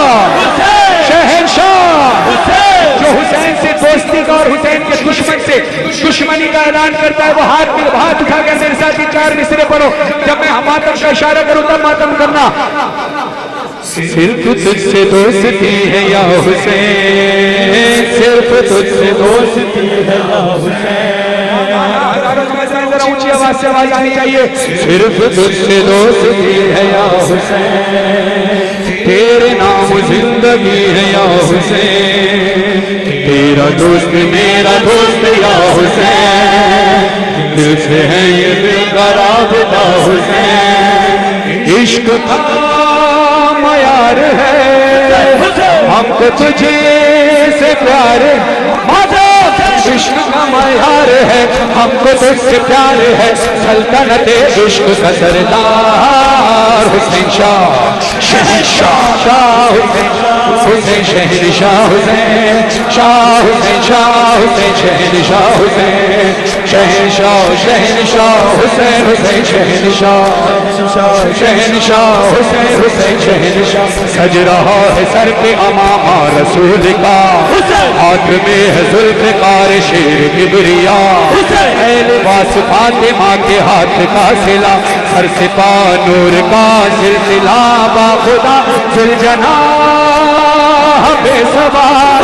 शहंशाह जो हुसैन से दोस्ती का और हुसैन के दुश्मन से दुश्मनी का ऐलान करता है, वो हाथ उठा के मेरे साथ 4 मिसरे पढ़ो। जब मैं मातम का इशारा करूं तब मातम करना। सिर्फ तुझसे दोस्ती है या हुसैन, सिर्फ तुझसे दोस्ती है या हुसैन। जरा ऊंची आवाज से आवाज आनी चाहिए। सिर्फ तुझसे दोस्ती है या हुसैन, तेरे नाम जिंदगी है या हुसैन, तेरा दोस्त मेरा दोस्त या हुसैन, दिल से है ये दिल का राबता हुसैन। इश्क का मयार है, हमको तुझे से प्यार, इश्क का मयार है, हमको तुझसे प्यार है। सल्तनत इश्क का सरदार हुसैन शाह शहंशाह, शाह हुसैन हुसैन शहंशाह, हुसैन शाह हुसैन शाह हुसैन शहंशाह, हुसैन शहंशाह शहंशाह हुसैन हुसैन शहंशाह शहंशाह हुसैन हुसैन शहंशाह। सज रहा है सर पे अमामा रसूल का, हाथ में है जुल्फ़िकार शेर किबरिया, लिबास फातिमा के हाथ का सिला, सर से पा नूर का सिलसिला, बाखुदा जुलजना बेसवार,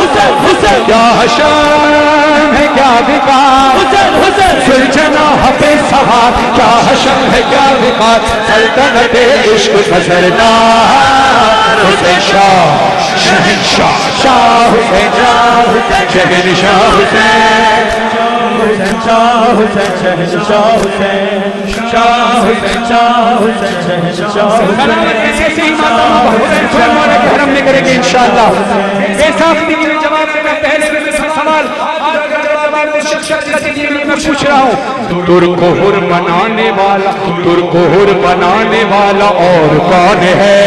क्या हशम है क्या विकार, सुलझना बेसवार, क्या हशम है क्या विकार। सल्तनत इश्क का सरदार हुसैन शाह शहंशाह, शाह हुसैन शाह शहंशाह, हुसैन शाह हुसैन शहंशाह, हुसैन शाह हुसैन शाह हुसैन शहंशाह। हरम में करेंगे इंशाअल्लाह। बेसाख्ती के जवाब देना पहले सवाल मैं पूछ रहा हूँ, तुर्को हुर बनाने वाला, तुर्को हुर बनाने वाला और कौन है?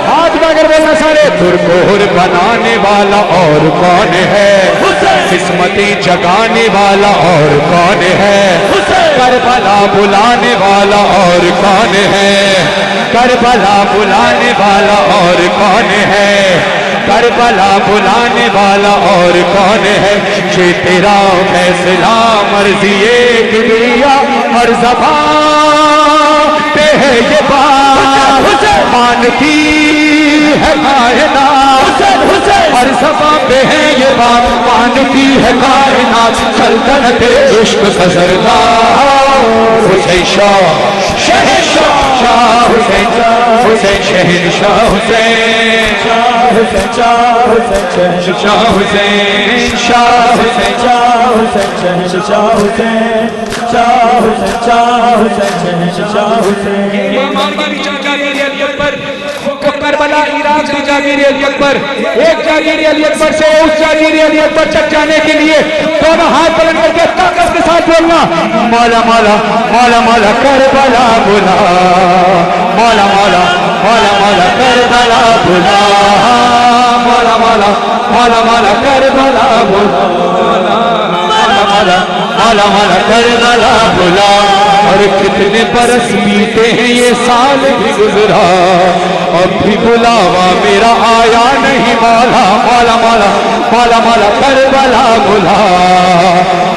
हाथ में अगर बोलना सारे, तुर्को हुर बनाने वाला और कौन है? किस्मतें जगाने वाला और कौन है? करबला बुलाने वाला और कौन है? करबला बुलाने वाला और कौन है? करबला बुलाने वाला और कौन है? ये तेरा फैसला मर्जी किबरिया, हर ज़बान पे है ये बात मानती है कायनात, हर ज़बान पे है ये बात मानती है कायनात। सल्तनत इश्क का सरदार हुसैन शाह शहंशाह, शाह हुसैन हुसैन शहंशाह, हुसैन शाह हुसैन शाह हुसैन शहंशाह, हुसैन शाह हुसैन शाह हुसैन शहंशाह, हुसैन शाह हुसैन शाह हुसैन शहंशाह, हुसैन करबला इराक में जागीर अली अकबर, एक जागीर अली अकबर से उस जागीर अली अकबर तक जाने के लिए दोनों हाथ बुलंद करके ताकत के साथ बोलना, मौला मौला मौला मौला करबला बुला, मौला मौला मौला मौला करबला बुला, मौला मौला मौला मौला करबला बुला, मौला मौला मौला मौला करबला बुला। और कितने बरस बीते हैं ये साल भी गुजरा, अब भी बुलावा मेरा आया नहीं मौला, मौला मौला मौला मौला करबला बुला,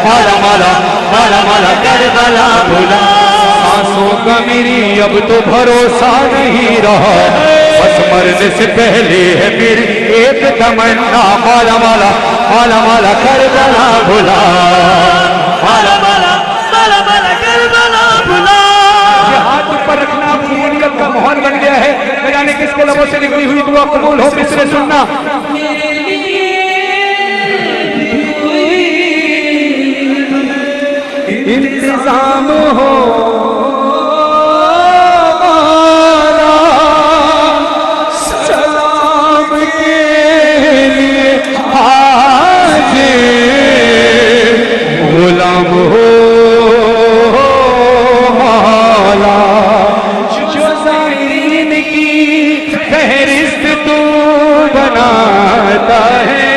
मौला मौला मौला मौला करबला बुला। सांसों का मेरी अब तो भरोसा नहीं रहा, बस मरने से पहले है मेरी एक तमन्ना, मौला मौला मौला मौला करबला बुला, मौला मौला मौला मौला करबला बुला। ये हाथ ऊपर रखना कबूलियत का माहौल बन गया है, न जाने किसके लबों से निकली हुई दुआ कबूल हो। मिसरे सुनना, इंतजाम हो सलाम के लिए हाजिर फहरिस्त तू बनाता है,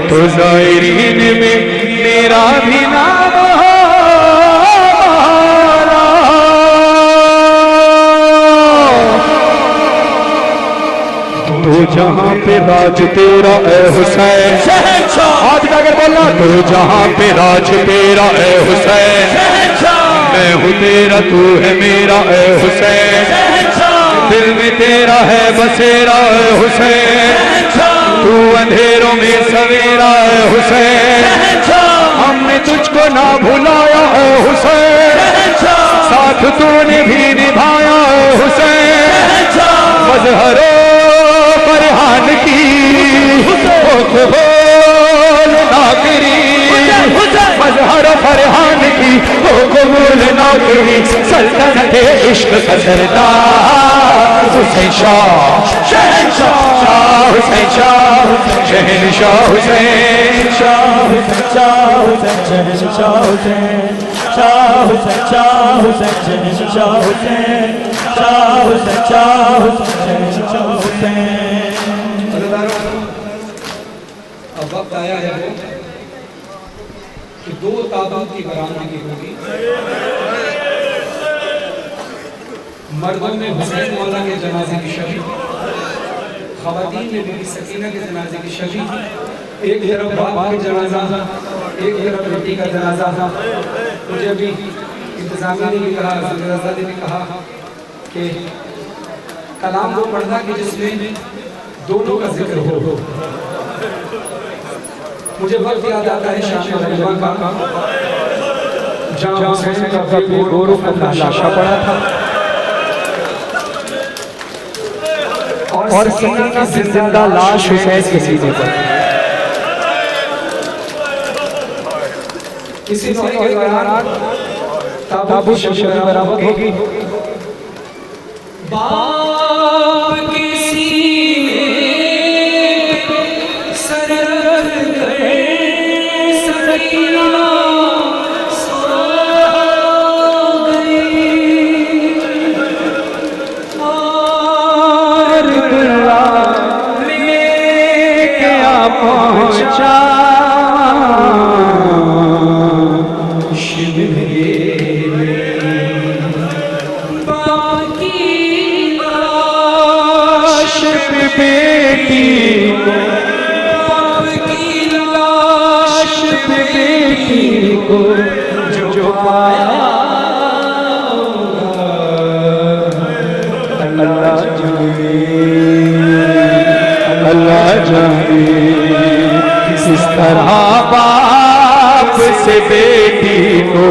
तो ज़ायरीन में मेरा भी नाम हो। तो जहाँ पे राज तेरा ए हुसैन, हाथ उठाकर बोलना, तो जहाँ पे राज तेरा ए हुसैन, मैं हूँ तेरा तू है मेरा ए हुसैन, दिल में तेरा है बसेरा ए हुसैन, तू अंधेरों में सवेरा ए हुसैन, हमने तुझको ना भुलाया ए हुसैन, साथ तूने भी निभाया ए हुसैन, मजहरो फरहान की कबूल ना करी, मजहर फरहान की कबूल ना करी, सल्तनत इश्क का सरदार हुसैन शाह, शहंशाह हुसैन शाह, शहंशाह हुसैन शाह, शाह हुसैन शहंशाह हुसैन, शाह हुसैन शाह हुसैन शहंशाह हुसैन, शाह हुसैन शाह हुसैन शहंशाह हुसैन। अब वक्त आया है वो कि दो तादाद की बरामदगी होगी। मर्दों में हुसैन मौला के जनाजे की शबी, ख़वातीन में बीबी सकीना के जनाजे की शबी, एक तरफ बाप का जनाजा, एक तरफ बेटी का जनाजा। मुझे अभी इंतज़ामिया ने भी कहा, ने भी कहा कि कलाम वो पढ़ना कि जिसमें दोनों का जिक्र हो। मुझे वक्त याद आता है शान रहीमा का, जहाँ हुसैन का गौरव का लाशा पड़ा था और सकीना की जिंदा लाश हुसैन के सीने पर। इसी के दौरान ताबूत शरीफ बरामद होगी। बाप के सीने सर कर सकीना सो गई, और दुल्हा लेके आ पहुंचा बेटी को, बाप की लाश पे बेटी को जो पाया अल्लाह जाने, अल्लाह जाने किस तरह बाप से बेटी को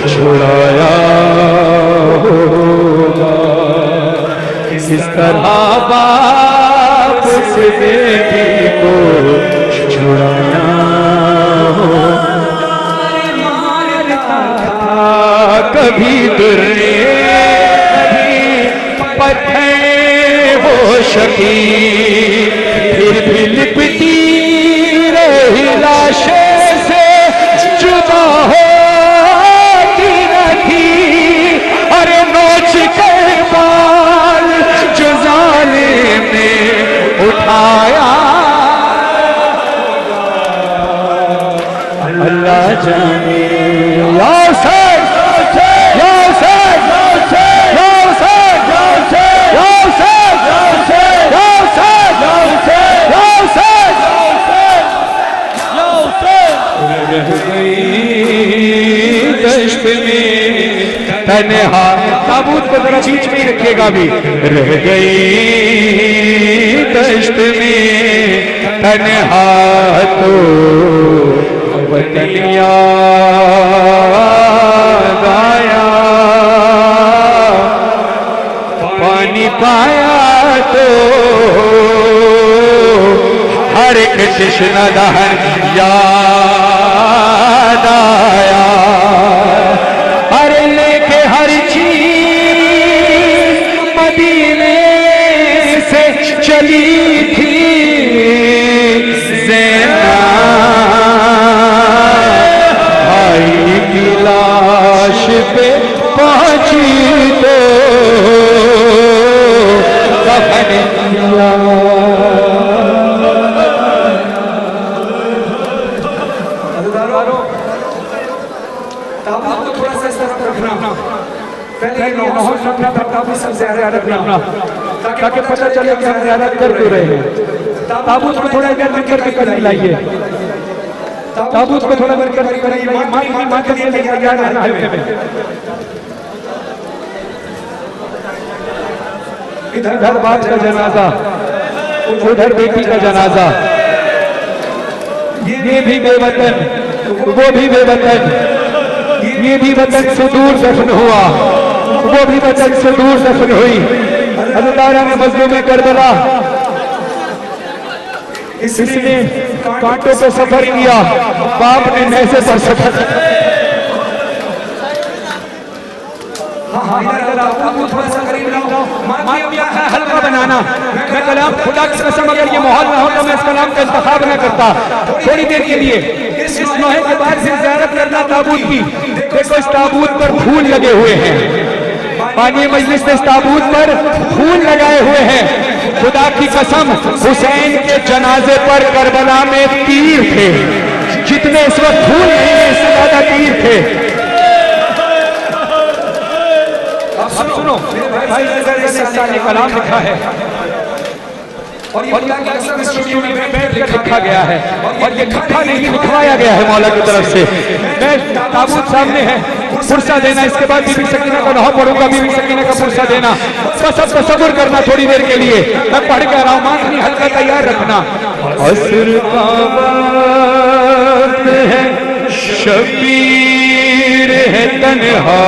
छुड़ाया होगा, किस तरह बाप से बेटी को छुड़ाना हो। कभी दुर्रे कभी पत्थर हो शकी, फिर भी लिपटी रही लाशें से जुदा होती न थी। अरे नोच कर बाल जो जालिम ने उठाया, अल्लाह जाने। या हुसैन, या हुसैन, या हुसैन, या हुसैन, या हुसैन, या हुसैन, या हुसैन, या हुसैन, या हुसैन। रह गई दश्त में तन्हा, ताबूत को जरा बीच में रखिएगा भी। रह गई दश्त में तन्हा तो वतनिया गाया, पानी पाया तो हर एक तृष्णा दहन याद आया। अरे लेके हर चीज मदीने से चली थी भाई की लाश पे पहुंची तो कफन किया। ताबूत को थोड़ा सा इस तरफ रखना, पहले ये माहौल रखना था, ताबूत सबसे ज़्यादा रखना ताकि पता चले कि हम ज़्यादा कर क्यों रहे हैं। ताबूत को थोड़ा इधर लेकर के करीब लाइए, ताबूत को थोड़ा इधर करके करीब लाइए। माँ के लिए तैयार रहना हल्के में। इधर बाप का जनाजा, उधर बेटी का जनाजा, ये भी बेवतन, वो भी बेवतन, ये भी वतन से दूर दफन हुआ, वो भी वतन से दूर दफन हुई। हज़रत आला ने मज़लूम करबला इसने कांटों पे सफर किया, बाप ने नैसे पर सफर। हल्का बनाना, मैं कलाम खुदा की कसम अगर ये माहौल ना होता मैं इस कलाम का इंतखाब न करता। थोड़ी देर के लिए इस नोहे के बाद से ज़ियारत करना ताबूत की। देखो इस ताबूत पर फूल लगे हुए हैं, बानी मजलिस ने इस ताबूत पर फूल लगाए हुए हैं। खुदा की कसम हुसैन के जनाजे पर करबला में तीर थे, जितने इस वक्त फूल नहीं है इससे ज्यादा तीर थे। अब सुनो भाई, ने कलाम लिखा है और ये स्टूडियो में बैठ कर लिखा गया है और ये लिखा नहीं लिखवाया गया है मौला की तरफ से। मैं ताबूत सामने है, पुरसा देना, इसके बाद बीबी सकीना का नहा पढ़ूंगा, बीबी सकीना का पुरसा देना। बस अब तसव्वुर करना थोड़ी देर के लिए, मैं पढ़ के रहा हूँ, नहीं हल्का तैयार रखना। असर का वक्त है, शबीर है तन्हा,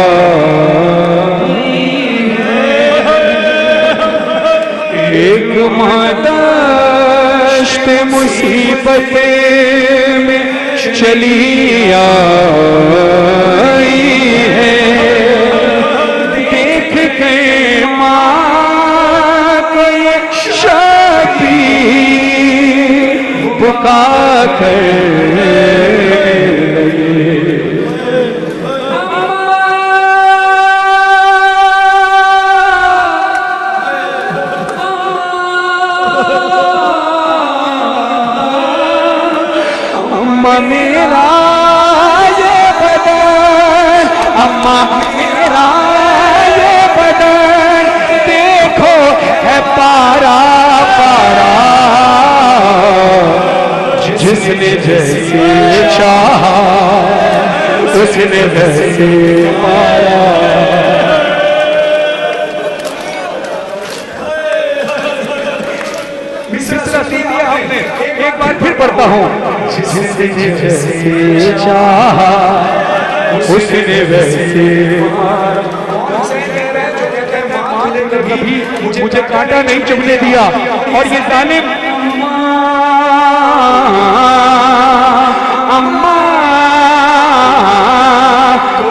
एक मादश्त मुसीबत में चली आई है, देख के माँ को शबीर पुकार कर मेरा ये बदन, अम्मा मेरा ये बदन, देखो है पारा पारा, जिसने जैसे चाहा उसने वैसे पाया। मिसरा सीख लिया हमने, एक बार फिर पढ़ता हूँ। जिसने जैसे चाहा उसने वैसे कभी मुझे कांटा नहीं चुभने दिया। और ये जालिम अम्मा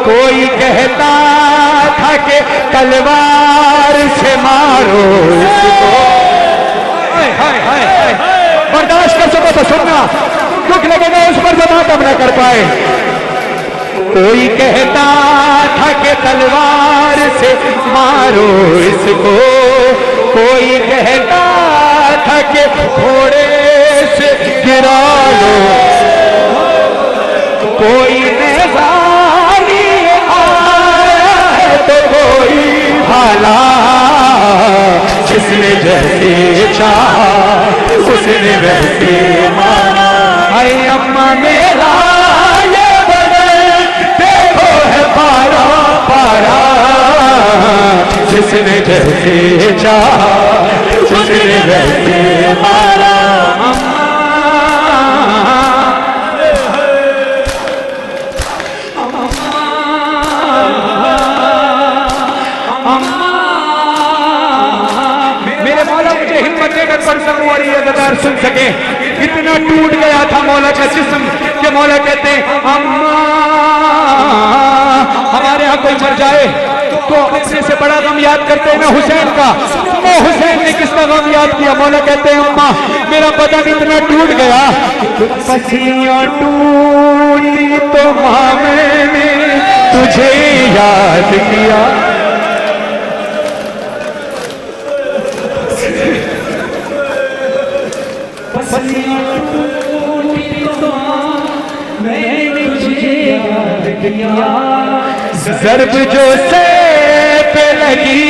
कोई कहता था कि तलवार से मारो इसको, हाय हाय हाय, बर्दाश्त कर सको तो सुनना, दुख लगेगा उस पर जमात हम न कर पाए। कोई कहता था कि तलवार से मारो इसको, कोई कहता था कि घोड़े से गिरा लो, कोई नेज़ारी आया है तो कोई भाला, जिसने जैसे चाहा उसने वैसे माना। हाय अम्मा मेरा ये बदन, देखो है पारा पारा, जिसने जैसे चाहा उसने वैसे मारा। पढ़ सकूं और ये अदादार सुन सके। इतना टूट गया था मौला का जिस्म कि मौला कहते हैं अम्मा, हमारे यहाँ कोई मर जाए तो अपने से बड़ा गम याद करते हैं ना हुसैन का। वो हुसैन ने किसका गम याद किया? मौला कहते हैं अम्मा मेरा बदन इतना टूट गया, पसीना टूटी तो माँ मैंने तुझे याद किया। पसलियां टूटी तो मैंने तुझे याद किया। ज़र्ब जो से पे लगी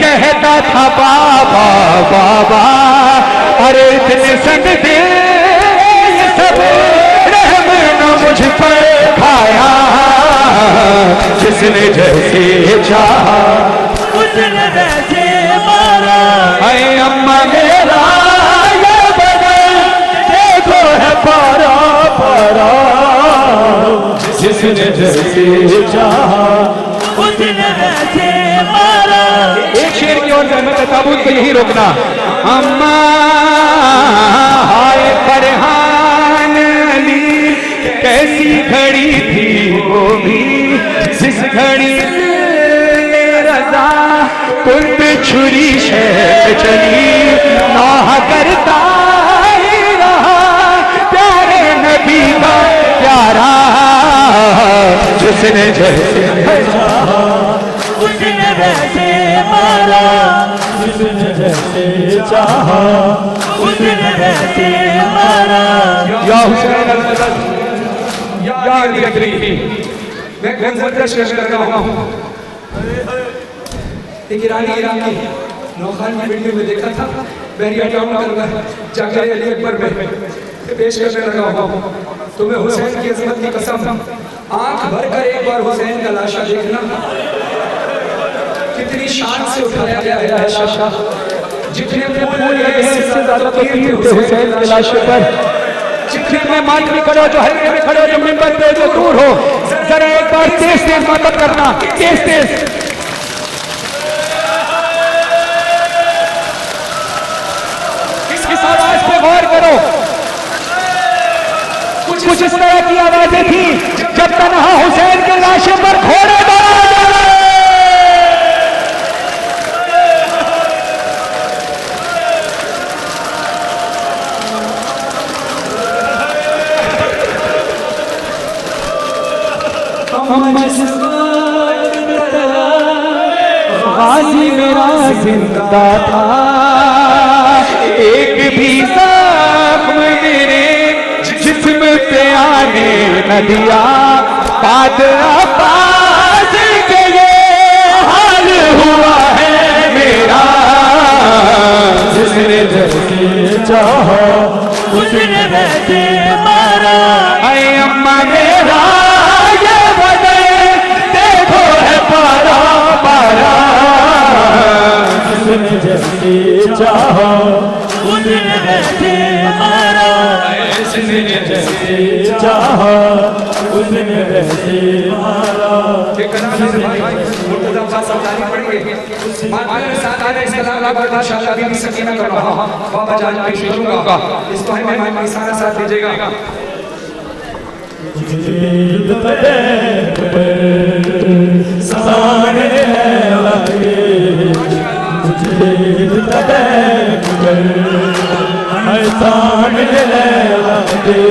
कहता था बाबा बाबा, अरे इतने संग दिल ये सब रहम न मुझ पर खाया, जिसने जैसे चाहा उसने वैसे मारा। अरे अम्मा मेरा ये बदन देखो है पारा पारा, जिसने जैसे चाहा उसने वैसे मारा। एक शेर की ओर जहमत ताबूत को यही रोकना। अम्मा हाय फरहान अली कैसी घड़ी थी वो भी, जिस घड़ी रजा कुर्ब छुरी शह चली, नाह करता ही रहा प्यारे नबी का प्यारा, जिसने जैसे उसने वैसे मारा। जिसने जैसे चाहा उसने वैसे मारा। या हुसैन अल-मदद या अली अदरी। मैं गुज़श्ता शेर कर रहा हूँ। एक ईरानी की नौखान की वीडियो में देखा था, बैरिया टाउन कर जाकर अली अकबर में पेश करने लगा हूँ। तो मैं हुसैन की अज़मत की कसम, आंख भर कर एक बार हुसैन का लाशा देखना, कितनी शान से उठाया गया है लाशा। जितने फूल लगे हैं इससे ज्यादा तो तीर थे हुसैन के लाशे पर। जितने मातमी खड़े हो, जो हल्के में खड़े हो, जो मिंबर पे जो दूर हो, जरा एक बार तेज तेज मातम करना, तेज तेज। इस आवाज पे गौर करो। कुछ इस तरह की आवाजें थी जब तन्हा हुसैन के लाशे पर घोड़े दौड़ा जा रहे। गाजी मेरा जिंदा था, एक भी जख्म मेरे जिस्म पे आने न दिया, बाद अब्बास के ये हाल हुआ है मेरा, जिसने जैसे चाहा उसने वैसे मारा। ऐ अम्मा मेरा ये बदन देखो है पारा पारा, उसने जैसे चाहा उसने वैसे मारा। उसने जैसे चाहा उसने वैसे मारा। इसको हमें साथ दीजिएगा। सामने लगे सामने लगे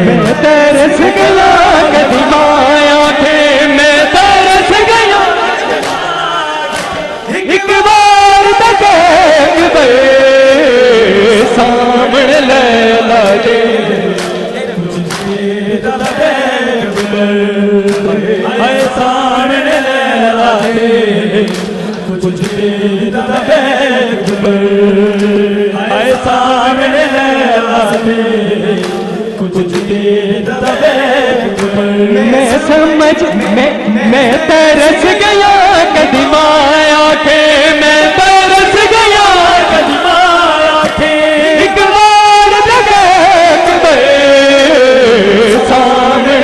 मैं तरस गया कभी माया थे, मैं तरस गया एक बार देख सामने लगे, सामने लगे कुछ सामने लगे कुछ मैं समझ मैं तरस गया कभी माया थे, मैं तरस गया कभी माया थे, एक बार देख सामने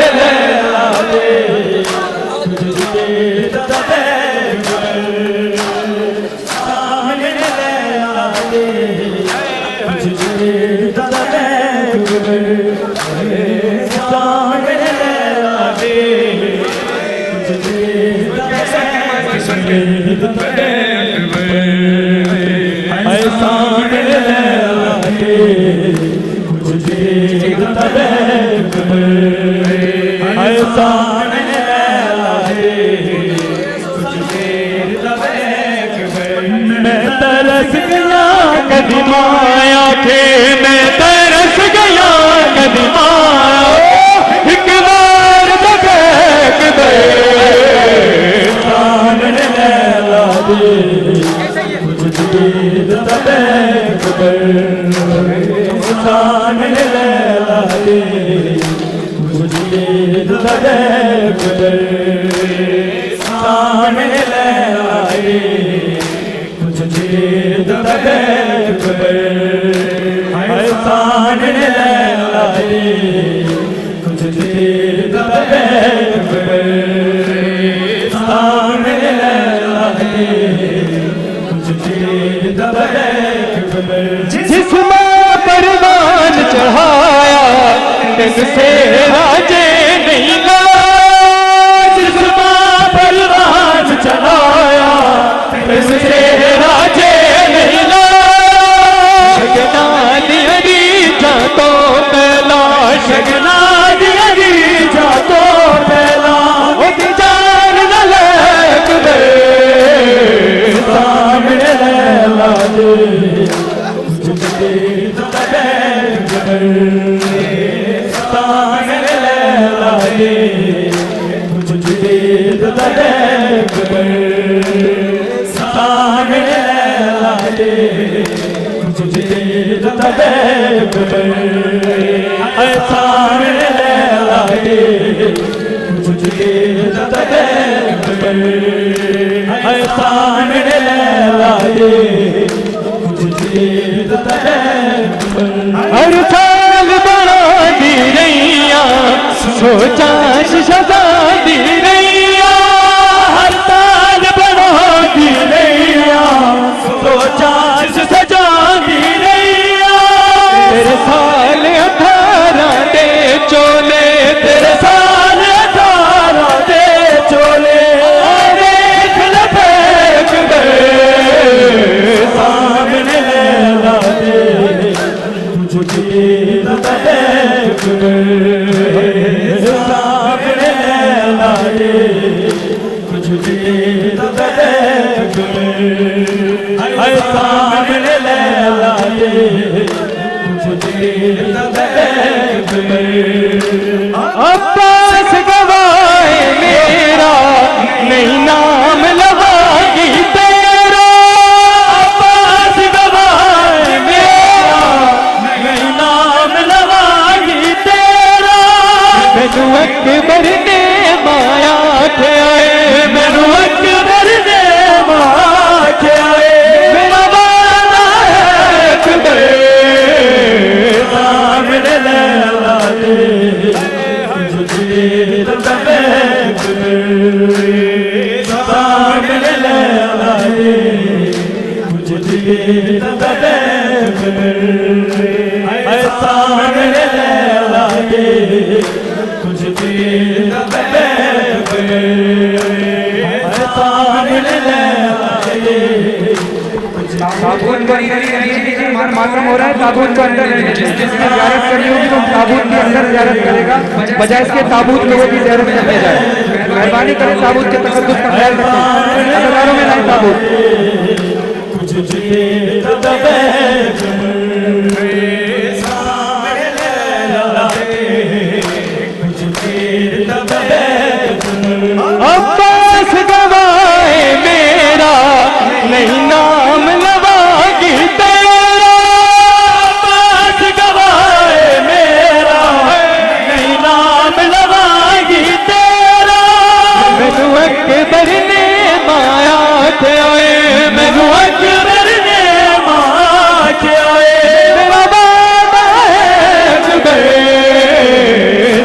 तरस गया कदी माया के मैं तरस गया कदी माया एक बार तो देख दे सामने लैला दे कुछ देर तो देख दे सामने लैला दे कुछ देर तो देख दे सामने लैला दे कुछ देर तो देख दे सामने लैला दे कुछ देर तो देख दे सामने लैला दे कुछ देर तो देख दे जिसमें परवान चढ़ाया तिनसे राजे नहीं ला जिसमें परवान चढ़ाया तिनसे राजे नहीं ला शगना दियरी जातो पहला शगना दियरी जातो पहला ओ जान न लग दे सामने लैला दे कुछ देर तो देख दे सामने लैला दे कुछ देर तो देख दे सामने लैला दे कुछ देर तो देख दे सामने लैला दे कुछ देर तो देख दे सामने लैला दे कुछ देर तो देख हर साल बड़ा दी रैया सोचा सजा दी रैया हर साल बड़ा दी रैया सोचा सजा दी रैया तेरे साल 18 दे चोले तेरे साल 18 दे चोले देख ल फेंक दे सामने लैला दे कुछ देर तो देख दे सामने लैला दे कुछ देर तो देख दे सामने लैला दे कुछ देर तो देख दे अब्बास गवाए मेरा नहीं नाम लवागी तेरा अब्बास गवाए मेरा नहीं नाम लवागी तेरा मैनू अकबर ने माया के आए मैनू अकबर ने माया के आए मेरा वादा है अकबर सामने लैला दे कुछ देर तो देख दे सामने लैला दे कुछ देर तो देख दे सामने लैला दे कुछ देर तो देख दे सामने लैला दे ताबूत को मातम हो रहा है ताबूत को अंदर जिसने ज़ियारत करनी होगी तो ताबूत के अंदर ज़ियारत करेगा बजाय इसके ताबूत लोगों की ज़ियारत करने जाए मेहरबानी करें ताबूत के तकद्दुस का ख्याल रखें अदारों में लाए ताबूत कुछ देर तो देख सामने लैला दे कुछ देर तो देख अब्बास गवाए मेरा नहीं नाम लवागी तेरा अब्बास गवाए मेरा नहीं नाम लवागी तेरा मैनू अकबर ने माया के आए मैनू अकबर ने माया के आए मेरा वादा है अकबर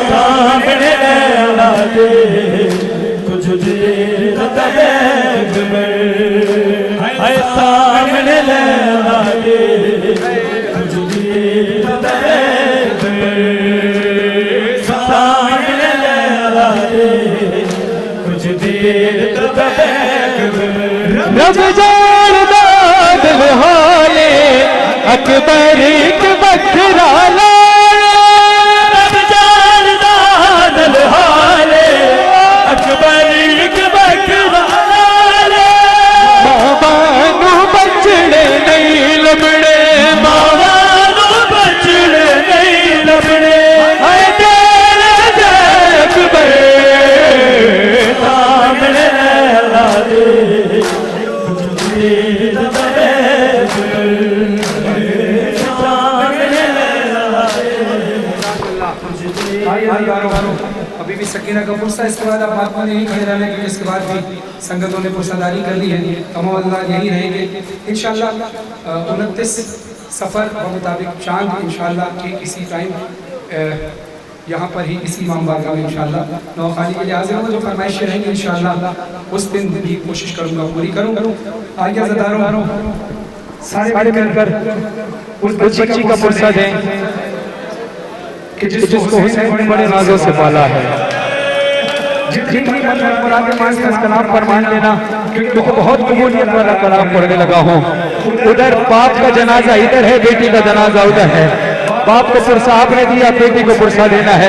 सामने लैला दे कुछ देर तो देख सामने लैला दे कुछ देर तो देख सामने लैला दे कुछ देर तो देख रब जानदा दिल हाले अकबर एक बखरा लाया रब जानदा दिल हाले अकबर एक बखरा लाया बाबा नू बचड़े नहीं अभी भी सकीना का पुरसा, इसके बाद आप महात्मा ने यही खड़े रहना, क्योंकि इसके बाद भी संगतों ने पुरसादारी कर ली है, तमाम अल्लाह यही रहेंगे इंशाल्लाह। 29 सफ़र मुताबिक चांद इंशाल्लाह के किसी टाइम यहाँ पर ही इसी इमाम बारगाह में इंशाल्लाह नौखानी के लिए हाजिर होंगे। जो फरमाइशें रहेंगी इंशाल्लाह उस दिन भी कोशिश करूँगा पूरी करूँ। आगे ज़दारों सारे मिलकर उस बच्ची का पुरसा दें कि जिसको हुसैन ने बड़े नाजों से पाला है। जितनी मुरादें मांगे उसका नाम फरमान लेना, क्योंकि बहुत कबूलियत वाला कलाम पढ़ने लगा हूँ। उधर बाप का जनाजा इधर है, बेटी का जनाजा उधर है। बाप को पुरसा आपने दिया, बेटी को पुरसा देना है।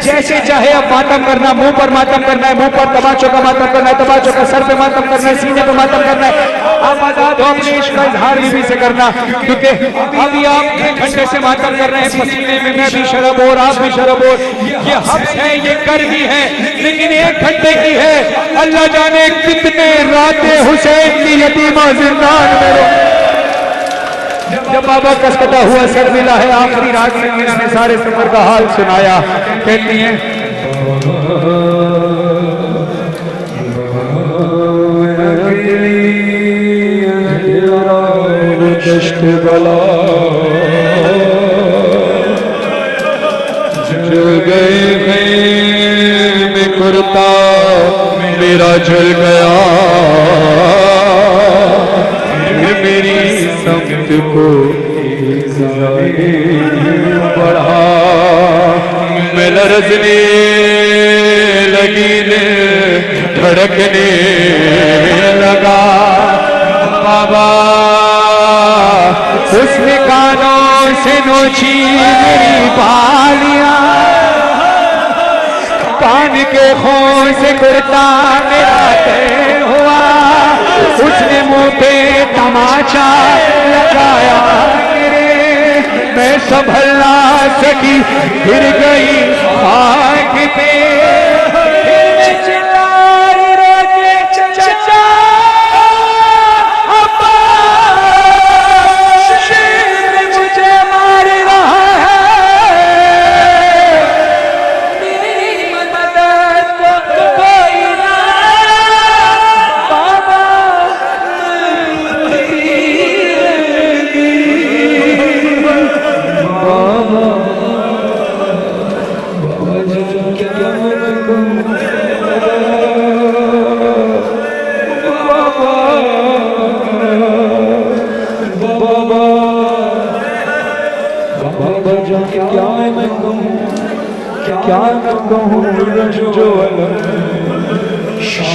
जैसे चाहे अब मातम करना, मुंह पर मातम करना है, मुंह पर तमाचों का मातम करना है, तमाचों का सर पे मातम करना है, सीने पे मातम करना है। आप आजाद हो अपने इश्क का इजहार बीवी से करना, क्योंकि अभी आप 1 घंटे से मातम कर रहे हैं पसीने में, मैं भी शरब और आप भी शरब और। ये हब्स है, ये गर्मी है, लेकिन 1 घंटे की है। अल्लाह जाने कितने रातें हुसैन की यतीमा जिंदान में। जब बाबा कसकता हुआ सर मिला है, आखिरी रात में मीना ने सारे सफर का हाल सुनाया। कहती हैं दश्त बला जल गए में कुर्ता मेरा जल गया, मेरी समत को बढ़ा, मैं लरजने लगी ने धड़कने लगा। बाबा उसने कानों से नोची मेरी बालियां, कान के खून से कुर्ता मेरा तय हुआ। उसने मुंह पे तमाचा लगाया मेरे, मैं संभल ना सकी, गिर गई खाक पे।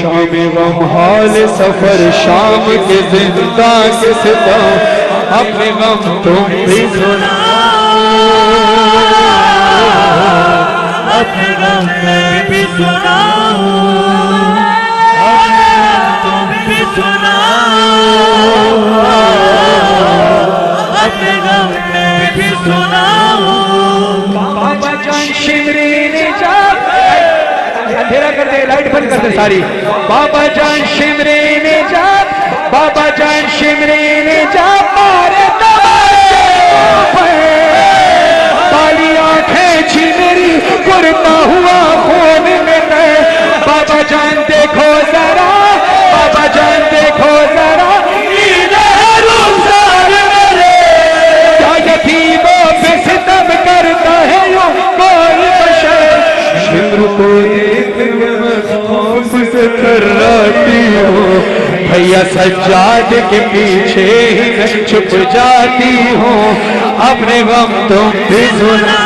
शाम गम हाल सफर शाम के जिंदा के सितम, अपने गम तुम भी सुना, अपने गम मैं भी सुनाऊं, तुम भी सुनाओ, अपने गम मैं भी सुनाऊं। बाबा जान शिमरी ने जा, अंधेरा कर दे, लाइट बंद कर दे सारी। बाबा जान शिमरी ने जा, बाबा जान शिमरी ने जा, मारे काली आंखें छी मेरी, कुर्ता हुआ खून में तय। बाबा जान देखो जरा, बाबा जान देखो जरा, क्या यतीमों पे सितम करता है यूं कोई बशर। शिमर को देख खौफ से थर्राती हूँ, भैया सज्जाद के पीछे ही मैं छुप जाती हूँ, अपने गम तुम भी सुना,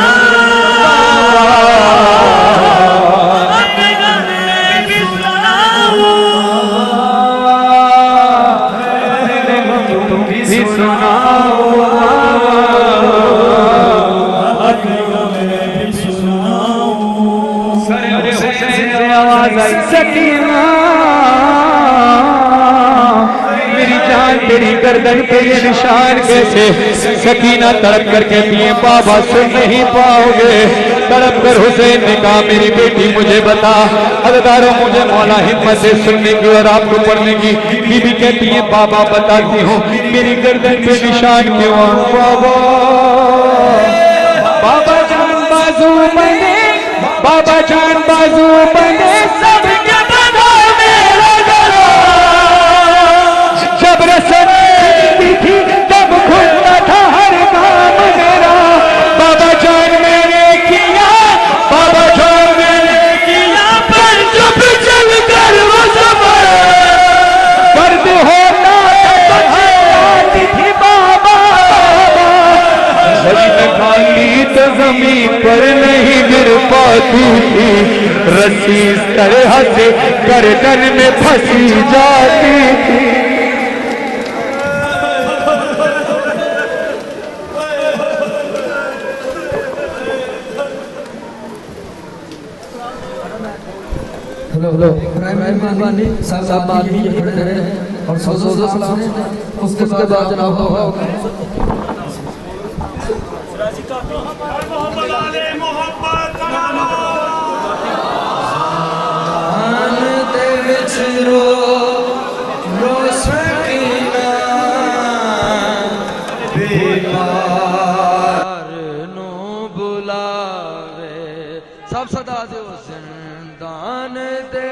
अपने गम मैं भी सुनाऊं, अपने गम तुम भी सुनाओ, अपने गम मैं भी सुनाऊं। से आवाज आई सकीना मेरी जान तेरी गर्दन पे ये निशान कैसे? सकीना तड़प कर कहती है बाबा सुन नहीं पाओगे। तड़प कर हुसैन ने कहा मेरी बेटी मुझे बता। हज़रदारों मुझे मौला हिम्मत से सुनने की और आपको पढ़ने की। बीबी कहती है बाबा बताती हूँ मेरी गर्दन पे निशान क्यों? बाबा बाबा जान बाजू बने, बाबा जान बाजू बने सबके बना मेरा गला। जब रस्म थी तब खुलता था हर काम मेरा। बाबा जान मैंने किया, बाबा जान मैंने किया, पर जब चल कर वो सफर दर्द होता थी बाबा। खाली तो जमीन पर नहीं गिर पाती थी, रस्सी इस तरह से गर्दन में फंसी जाती थी। हेलो हेलो मेहरबानी साहब आदमी ये खड़े रहे और सलाम उसके बाद जनाब होगा। बुलावे सब सदा दे हुसैन दान दे